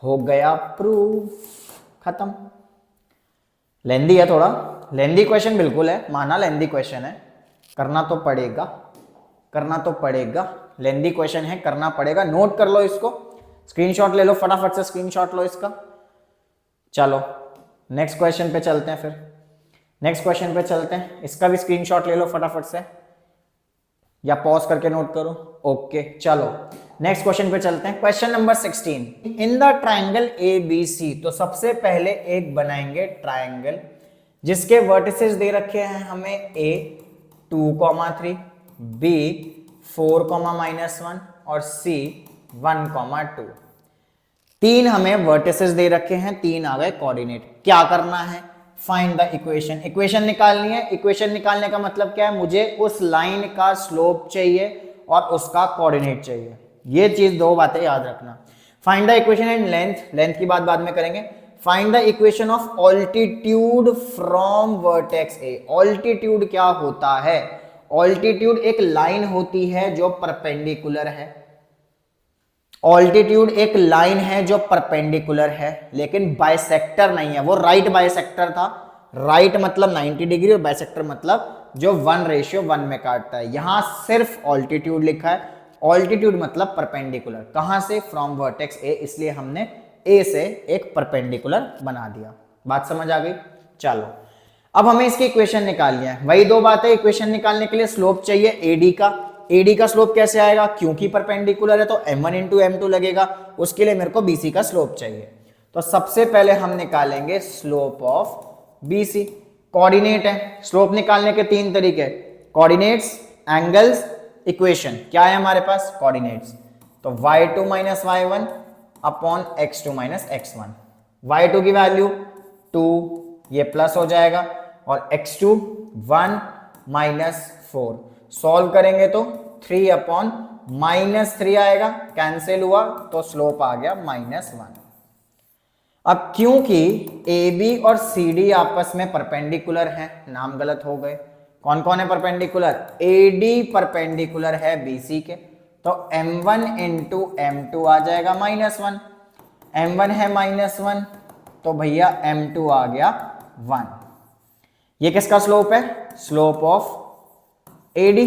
हो गया प्रूफ, खत्म। लेंदी है, थोड़ा लेंदी क्वेश्चन बिल्कुल है, माना लेंदी क्वेश्चन है, करना तो पड़ेगा, करना तो पड़ेगा। लेंदी क्वेश्चन है, करना पड़ेगा। नोट कर लो इसको, स्क्रीनशॉट ले लो, फटाफट से स्क्रीनशॉट लो इसका। चलो नेक्स्ट क्वेश्चन पे चलते हैं, फिर नेक्स्ट क्वेश्चन पे चलते हैं। इसका भी स्क्रीनशॉट ले लो फटाफट से, या पॉज करके नोट करो। ओके चलो नेक्स्ट क्वेश्चन पे चलते हैं। Question number 16, in the triangle ABC। तो सबसे पहले एक बनाएंगे ट्राइंगल जिसके वर्टिसेस दे रखे हैं हमें A 2,3, B 4,-1 और C 1,2। तीन हमें वर्टिसेस दे रखे हैं, तीन आ गए कोऑर्डिनेट। क्या करना है? Find the equation. इक्वेशन निकालनी है। इक्वेशन निकालने का मतलब क्या है? मुझे उस लाइन का स्लोप चाहिए और उसका कोऑर्डिनेट चाहिए। ये चीज, दो बातें याद रखना। Find the equation and length, length की बात बाद में करेंगे। Find the equation of altitude from vertex A. Altitude क्या होता है? ऑल्टीट्यूड एक लाइन होती है जो परपेंडिकुलर है। ऑल्टीट्यूड एक लाइन है जो परपेंडिकुलर है, लेकिन बाइसेक्टर नहीं है। वो राइट बाइसेक्टर था, राइट मतलब 90 डिग्री और बाइसेक्टर मतलब जो 1:1 में काटता है। यहां सिर्फ ऑल्टीट्यूड लिखा है। ऑल्टीट्यूड मतलब परपेंडिकुलर। कहां से? फ्रॉम वर्टेक्स ए, इसलिए हमने ए से एक परपेंडिकुलर बना दिया। बात समझ आ गई? चलो अब हमें इसकी इक्वेशन निकालनी है। वही दो बातें, इक्वेशन निकालने के लिए स्लोप चाहिए एडी का। एडी का स्लोप कैसे आएगा? क्योंकि परपेंडिकुलर है तो m1 इंटू m2 लगेगा, उसके लिए मेरे को BC का स्लोप चाहिए। तो सबसे पहले हम निकालेंगे स्लोप ऑफ BC। कोऑर्डिनेट है, स्लोप निकालने के तीन तरीके, कोऑर्डिनेट्स, एंगल्स, इक्वेशन। क्या है हमारे पास? कोऑर्डिनेट्स। तो y2 minus y1 upon x2 minus x1। y2 की वैल्यू 2, ये प्लस हो जाएगा, और x2 1 माइनस 4। सॉल्व करेंगे तो 3 अपॉन -3 आएगा, कैंसिल हुआ तो स्लोप आ गया -1। अब क्योंकि AB और CD आपस में परपेंडिकुलर हैं, नाम गलत हो गए। कौन कौन है परपेंडिकुलर? AD परपेंडिकुलर है BC के, तो m1 इंटू m2 आ जाएगा -1। m1 है -1, तो भैया m2 आ गया 1। ये किसका स्लोप है? Slope of AD।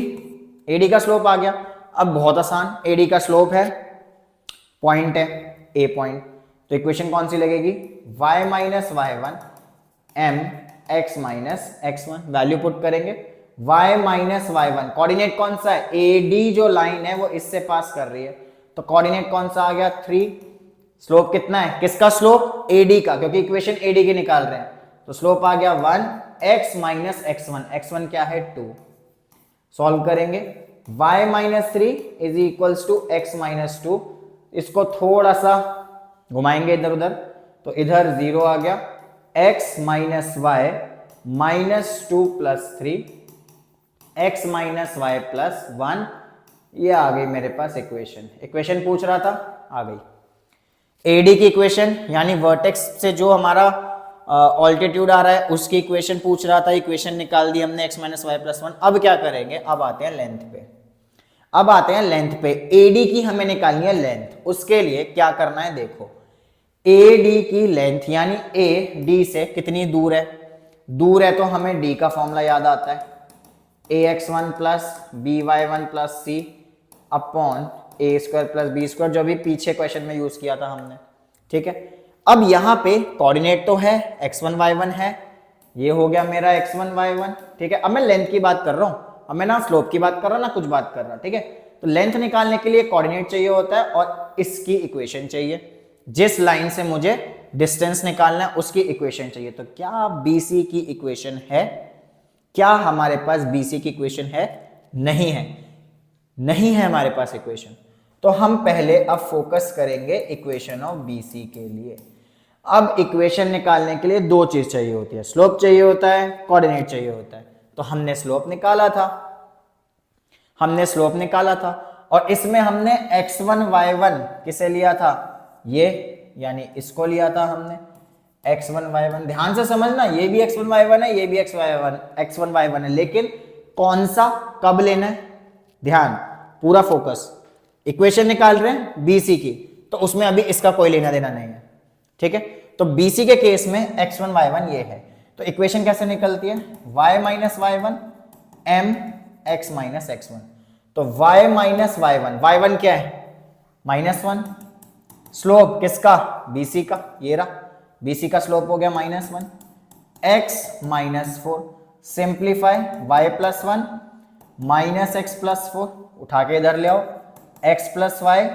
AD का स्लोप आ गया। अब बहुत आसान, AD का स्लोप है, पॉइंट है A पॉइंट, तो इक्वेशन कौन सी लगेगी? y minus y1 m x minus x1। Value put करेंगे, y माइनस y1, कोऑर्डिनेट कौन सा है? AD जो लाइन है वो इससे पास कर रही है, तो कोऑर्डिनेट कौन सा आ गया? 3। स्लोप कितना है? किसका स्लोप? AD का, क्योंकि इक्वेशन AD की निकाल रहे हैं, तो स्लोप आ गया 1 x माइनस x1। x1 क्या है? 2। सॉल्व करेंगे, y minus 3 is equals to x minus 2। इसको थोड़ा सा घुमाएंगे इधर उधर, तो इधर 0 आ गया। x minus y minus 2 plus 3, x minus y plus 1, ये आ गई मेरे पास इक्वेशन। इक्वेशन पूछ रहा था, आ गई। AD की इक्वेशन यानी वर्टेक्स से जो हमारा ऑल्टीट्यूड आ रहा है उसकी इक्वेशन पूछ रहा था। इक्वेशन निकाल दी हमने, x माइनस वाई प्लस 1। अब क्या करेंगे? अब आते हैं लेंथ पे। अब आते हैं लेंथ पे। AD की हमें निकालनी है लेंथ। उसके लिए क्या करना है? देखो, AD की लेंथ यानी AD से कितनी दूर है? दूर है तो हमें D का फॉर्मूला याद आता है, ax1 plus by1 plus c upon a square plus b square, जो भी पीछे क्वेश्चन में यूज किया था हमने। ठीक है, अब यहां पे कोऑर्डिनेट तो है, x1 y1 है, ये हो गया मेरा x1 y1। ठीक है, अब मैं लेंथ की बात कर रहा हूं, अब मैं ना स्लोप की बात कर रहा हूं ना कुछ बात कर रहा। ठीक है, तो लेंथ निकालने के लिए कोऑर्डिनेट चाहिए होता है और इसकी इक्वेशन चाहिए। जिस लाइन से मुझे डिस्टेंस निकालना है उसकी इक्वेशन चाहिए। तो क्या BC की इक्वेशन है? क्या हमारे पास BC की इक्वेशन है? नहीं है, नहीं है हमारे पास इक्वेशन। तो हम पहले अब फोकस करेंगे इक्वेशन ऑफ BC के लिए। अब इक्वेशन निकालने के लिए दो चीज चाहिए होती है, स्लोप चाहिए होता है, कोऑर्डिनेट चाहिए होता है। तो हमने स्लोप निकाला था, और इसमें हमने x1 y1 किसे लिया था? ये, यानी इसको लिया था हमने x1 y1। ध्यान से समझना, ये भी x1 y1 है, ये भी x1 y1 है, लेकिन कौन सा कब लेना है? ध्यान, पूरा फोकस। इक्वेशन निकाल रहे हैं BC की, तो उसमें अभी इसका कोई लेना देना नहीं है, ठीक है। तो BC के केस में x1 y1 ये है, तो इक्वेशन कैसे निकलती है? y minus y1 m x minus x1। तो y माइनस y1 क्या है? -1। स्लोप किसका? BC का, ये रहा, BC का स्लोप हो गया -1, x -4। Simplify, y plus 1 minus x plus 4, उठा के इधर ले आओ, x plus y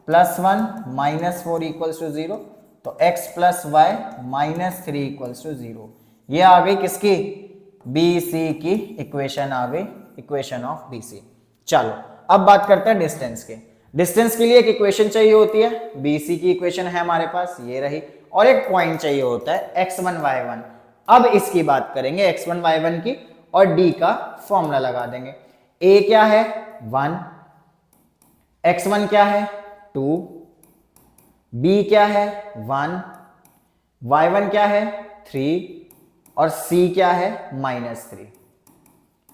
plus 1 minus 4 equals to 0। तो x plus y minus 3 equals to 0। ये आ गई किसकी? BC की इक्वेशन आ गई, इक्वेशन ऑफ BC। चलो अब बात करते हैं डिस्टेंस के। डिस्टेंस के लिए एक इक्वेशन चाहिए होती है, BC की इक्वेशन है हमारे पास, ये रही, और एक पॉइंट चाहिए होता है x1 y1। अब इसकी बात करेंगे x1 y1 की, और D का फॉर्मूला लगा देंगे। A क्या है? 1, x1 क्या है? 2, B क्या है? 1, y1 क्या है? 3, और C क्या है? -3।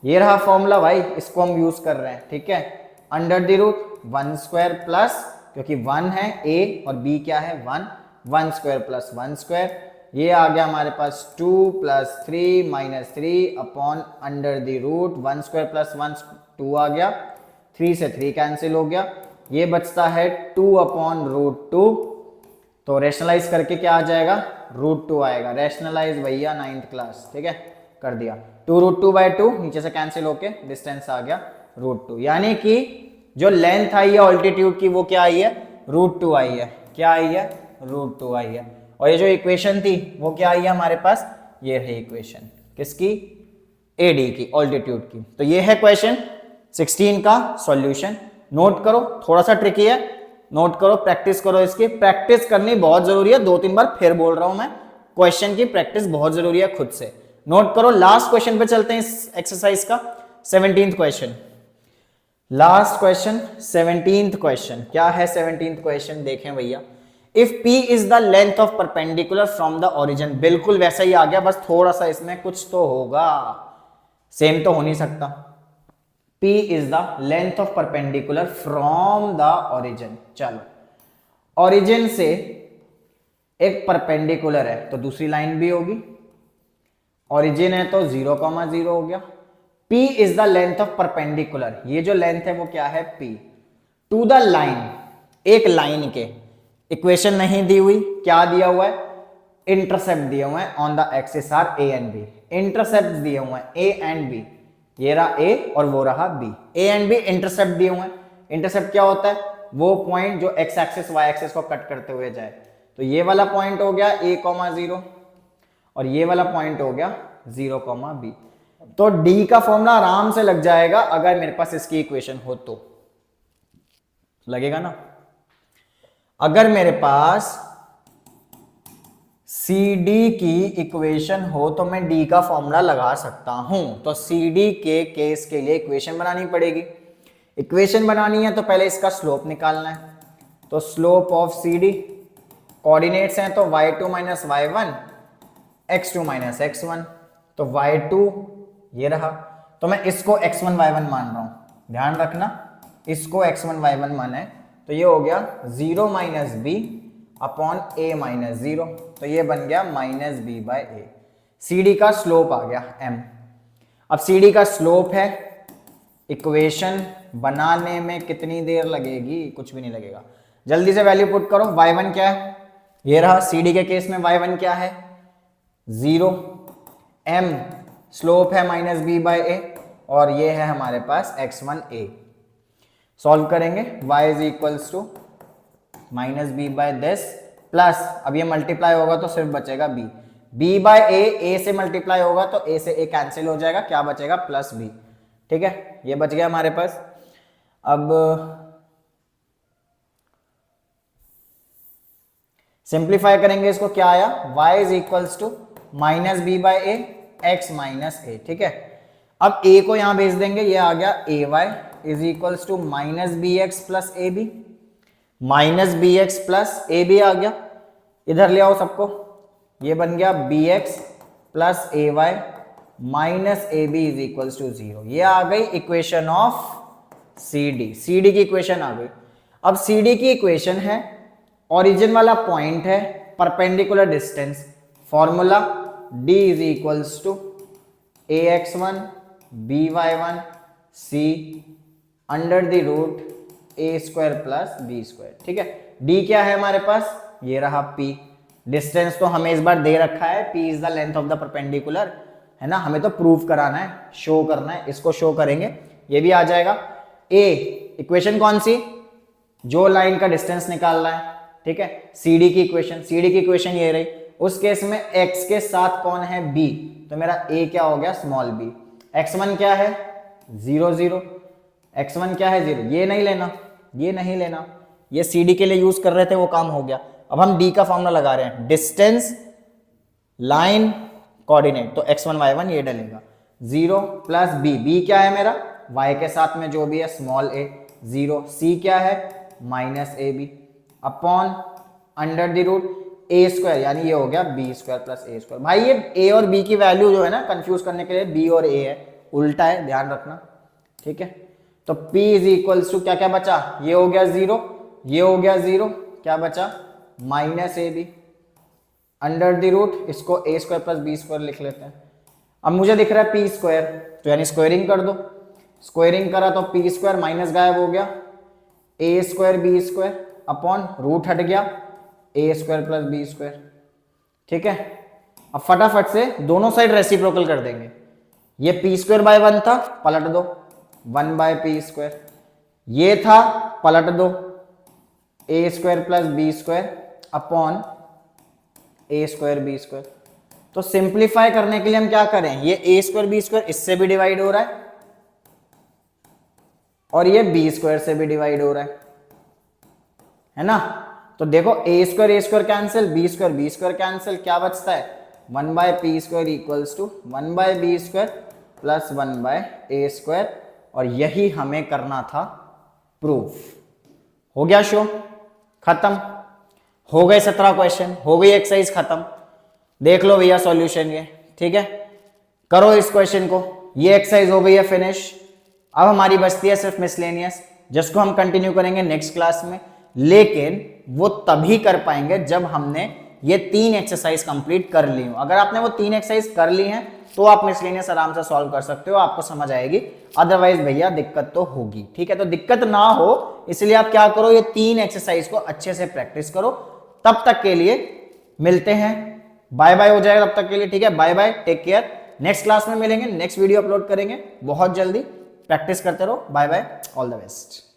ये रहा फॉर्मूला भाई, इसको हम यूज कर रहे हैं, ठीक है। Under the root 1 square plus, क्योंकि 1 है A और B क्या है? 1 स्क्वायर प्लस 1 स्क्वायर, ये आ गया हमारे पास 2 plus 3 minus 3 upon under the root 1 square plus 1 2 आ गया, 3 से 3 कैंसिल हो गया, ये बचता है 2 अपॉन रूट 2। तो रेशनलाइज करके क्या आ जाएगा? रूट 2 आएगा। रेशनलाइज भैया 9th क्लास, ठीक है, कर दिया। 2 रूट 2 बाई 2 नीचे से कैंसिल होके डिस्टेंस आ गया रूट 2, यानी कि जो लेंथ आई है ऑल्टीट्यूड की वो क्या आई है? रूट 2 आई है। क्या आई है? रूट 2 आई है। और ये जो इक्वेशन थी वो क्या आई है हमारे पास? ये है इक्वेशन किसकी? AD की, ऑल्टीट्यूड की। तो ये है क्वेश्चन 16 का सॉल्यूशन। नोट करो, थोड़ा सा ट्रिकी है, नोट करो, प्रैक्टिस करो, इसकी प्रैक्टिस करनी बहुत जरूरी है। 2-3 बार फिर बोल रहा हूं मैं, क्वेश्चन की प्रैक्टिस बहुत जरूरी है खुद से। नोट करो। लास्ट क्वेश्चन पे चलते हैं इस एक्सरसाइज का, 17th question. Last question 17th question क्या है? 17th क्वेश्चन देखें भैया, if P is the length of perpendicular from the origin. बिल्कुल वैसा ही आ गया, बस थोड़ा सा इसमें कुछ तो होगा, सेम तो हो नहीं सकता। P is the length of perpendicular from the origin. चलो, ओरिजिन से एक परपेंडिकुलर है तो दूसरी लाइन भी होगी, ओरिजिन है तो 0,0 हो गया। P is the length of perpendicular, ये जो लेंथ है वो क्या है? P टू द लाइन, एक लाइन के, इक्वेशन नहीं दी हुई, क्या दिया हुआ है? इंटरसेप्ट दिए हुए हैं on the axis are A and B। Intercept दिए हुए हैं A एंड B, ये रहा A और वो रहा B। A and B intercept दिए हुए हैं। इंटरसेप्ट क्या होता है? वो पॉइंट जो x एक्सिस y एक्सिस को कट करते हुए जाए। तो ये वाला पॉइंट हो गया A,0 और ये वाला पॉइंट हो गया 0,B। तो D का फॉर्मूला आराम से लग जाएगा अगर मेरे पास इसकी इक्वेशन हो तो। लगेगा ना? अगर मेरे पास CD की इक्वेशन हो तो मैं D का फॉर्मूला लगा सकता हूं। तो CD के केस के लिए इक्वेशन बनानी पड़ेगी। इक्वेशन बनानी है तो पहले इसका स्लोप निकालना है। तो स्लोप ऑफ CD, कोऑर्डिनेट्स हैं तो y2 minus y1, x2 minus x1, तो y2 ये रहा। तो मैं इसको x1 y1 मान रहा हूं, ध्यान रखना, इसको x1 y1 माना है। तो ये हो गया 0 minus b upon a minus 0, तो ये बन गया minus b by a. CD का स्लोप आ गया m। अब CD का स्लोप है, इक्वेशन बनाने में कितनी देर लगेगी? कुछ भी नहीं लगेगा, जल्दी से वैल्यू पुट करो। y1 क्या है? ये रहा। CD के केस में y1 क्या है? 0, m स्लोप है माइनस बी बाई ए, और ये है हमारे पास x1 a। सॉल्व करेंगे y is equals to minus B by this plus, अब ये मल्टीप्लाई होगा तो सिर्फ बचेगा b, b बाय a से मल्टीप्लाई होगा तो a से a कैंसिल हो जाएगा, क्या बचेगा प्लस b। ठीक है, ये बच गया हमारे पास। अब सिंप्लीफाई करेंगे इसको, क्या आया y is equals to minus B by A X minus A. ठीक है, अब a को यहां भेज देंगे, ये आ गया A Y is equals to minus B X plus A B, minus B X plus A B आ गया, इधर ले आओ सबको, ये बन गया B X plus A Y minus A B is equals to 0। ये आ गई इक्वेशन ऑफ सी डी की इक्वेशन आ गई। अब सी डी की इक्वेशन है, ओरिजिन वाला पॉइंट है, perpendicular distance, formula d is equals to A x one b y one c under the root a square plus B square. ठीक है, d क्या है हमारे पास, ये रहा p, डिस्टेंस तो हमें इस बार दे रखा है, p is the length of the perpendicular, है ना, हमें तो प्रूव कराना है, शो करना है, इसको शो करेंगे, ये भी आ जाएगा। a इक्वेशन कौन सी, जो लाइन का डिस्टेंस निकालना है। ठीक है, CD की इक्वेशन ये रही, उस केस में x के साथ कौन है b, तो मेरा a क्या हो गया स्मॉल b, x1 क्या है 0 0, x1 क्या है 0, ये नहीं लेना, ये CD के लिए यूज कर रहे थे, वो काम हो गया। अब हम d का फॉर्मूला लगा रहे हैं, डिस्टेंस लाइन कोऑर्डिनेट, तो x1 y1 ये डलेगा 0 प्लस b क्या है मेरा y के साथ में जो भी है स्मॉल a 0, c क्या है minus A b upon under the root a square, यानी ये हो गया b square plus a square. भाई ये ए और बी की वैल्यू जो है ना, कंफ्यूज करने के लिए बी और ए है, उल्टा है, ध्यान रखना। ठीक है, तो p इज इक्वल्स टू क्या क्या बचा, ये हो गया 0, ये हो गया 0, क्या बचा minus A b under the root, इसको a square plus B square लिख लेते हैं। अब मुझे दिख रहा है पी स्क्वायर, तो यानी स्क्वायरिंग कर दो, स्क्वायरिंग करा तो पी स्क्वायर माइनस गायब हो गया, A square B square upon root हट गया A square plus B square. ठीक है, अब फटाफट से दोनों साइड रेसिप्रोकल कर देंगे, ये पी स्क्वायर बाय 1 था, पलट दो 1 बाय पी स्क्वायर, ये था पलट दो A square plus B square upon A square B square. तो सिंप्लीफाई करने के लिए हम क्या करें, ये ए स्क्वायर बी स्क्वायर इससे भी डिवाइड हो रहा है और ये बी स्क्वायर से भी डिवाइड हो रहा है ना। तो देखो A square cancel, B square cancel, क्या बचता है 1 by P square equals to 1 by B square plus 1 by A square, और यही हमें करना था प्रूफ। हो गया शो, खत्म, हो गए 17 क्वेश्चन, हो गई एक्सरसाइज खत्म। देख लो भैया सॉल्यूशन ये, ठीक है, करो इस क्वेश्चन को, ये एक्सरसाइज हो गई है फिनिश। अब हमारी बचती है सिर्फ मिसलेनियस, जिसको हम कंटिन्यू करेंगे नेक्स्ट क्लास में, लेकिन वो तभी कर पाएंगे जब हमने ये 3 एक्सरसाइज कंप्लीट कर ली हो। अगर आपने वो 3 एक्सरसाइज कर ली हैं तो आप मिसलेनियस आराम से सॉल्व कर सकते हो, आपको समझ आएगी, अदरवाइज भैया दिक्कत तो होगी। ठीक है, तो दिक्कत ना हो इसलिए आप क्या करो, ये 3 एक्सरसाइज को अच्छे से प्रैक्टिस करो। तब तक के लिए मिलते हैं, बाय बाय हो जाएगा तब तक के लिए। ठीक है, bye bye, take care, next class में मिलेंगे, नेक्स्ट वीडियो अपलोड करेंगे बहुत जल्दी। प्रैक्टिस करते रहो, bye bye, all the best.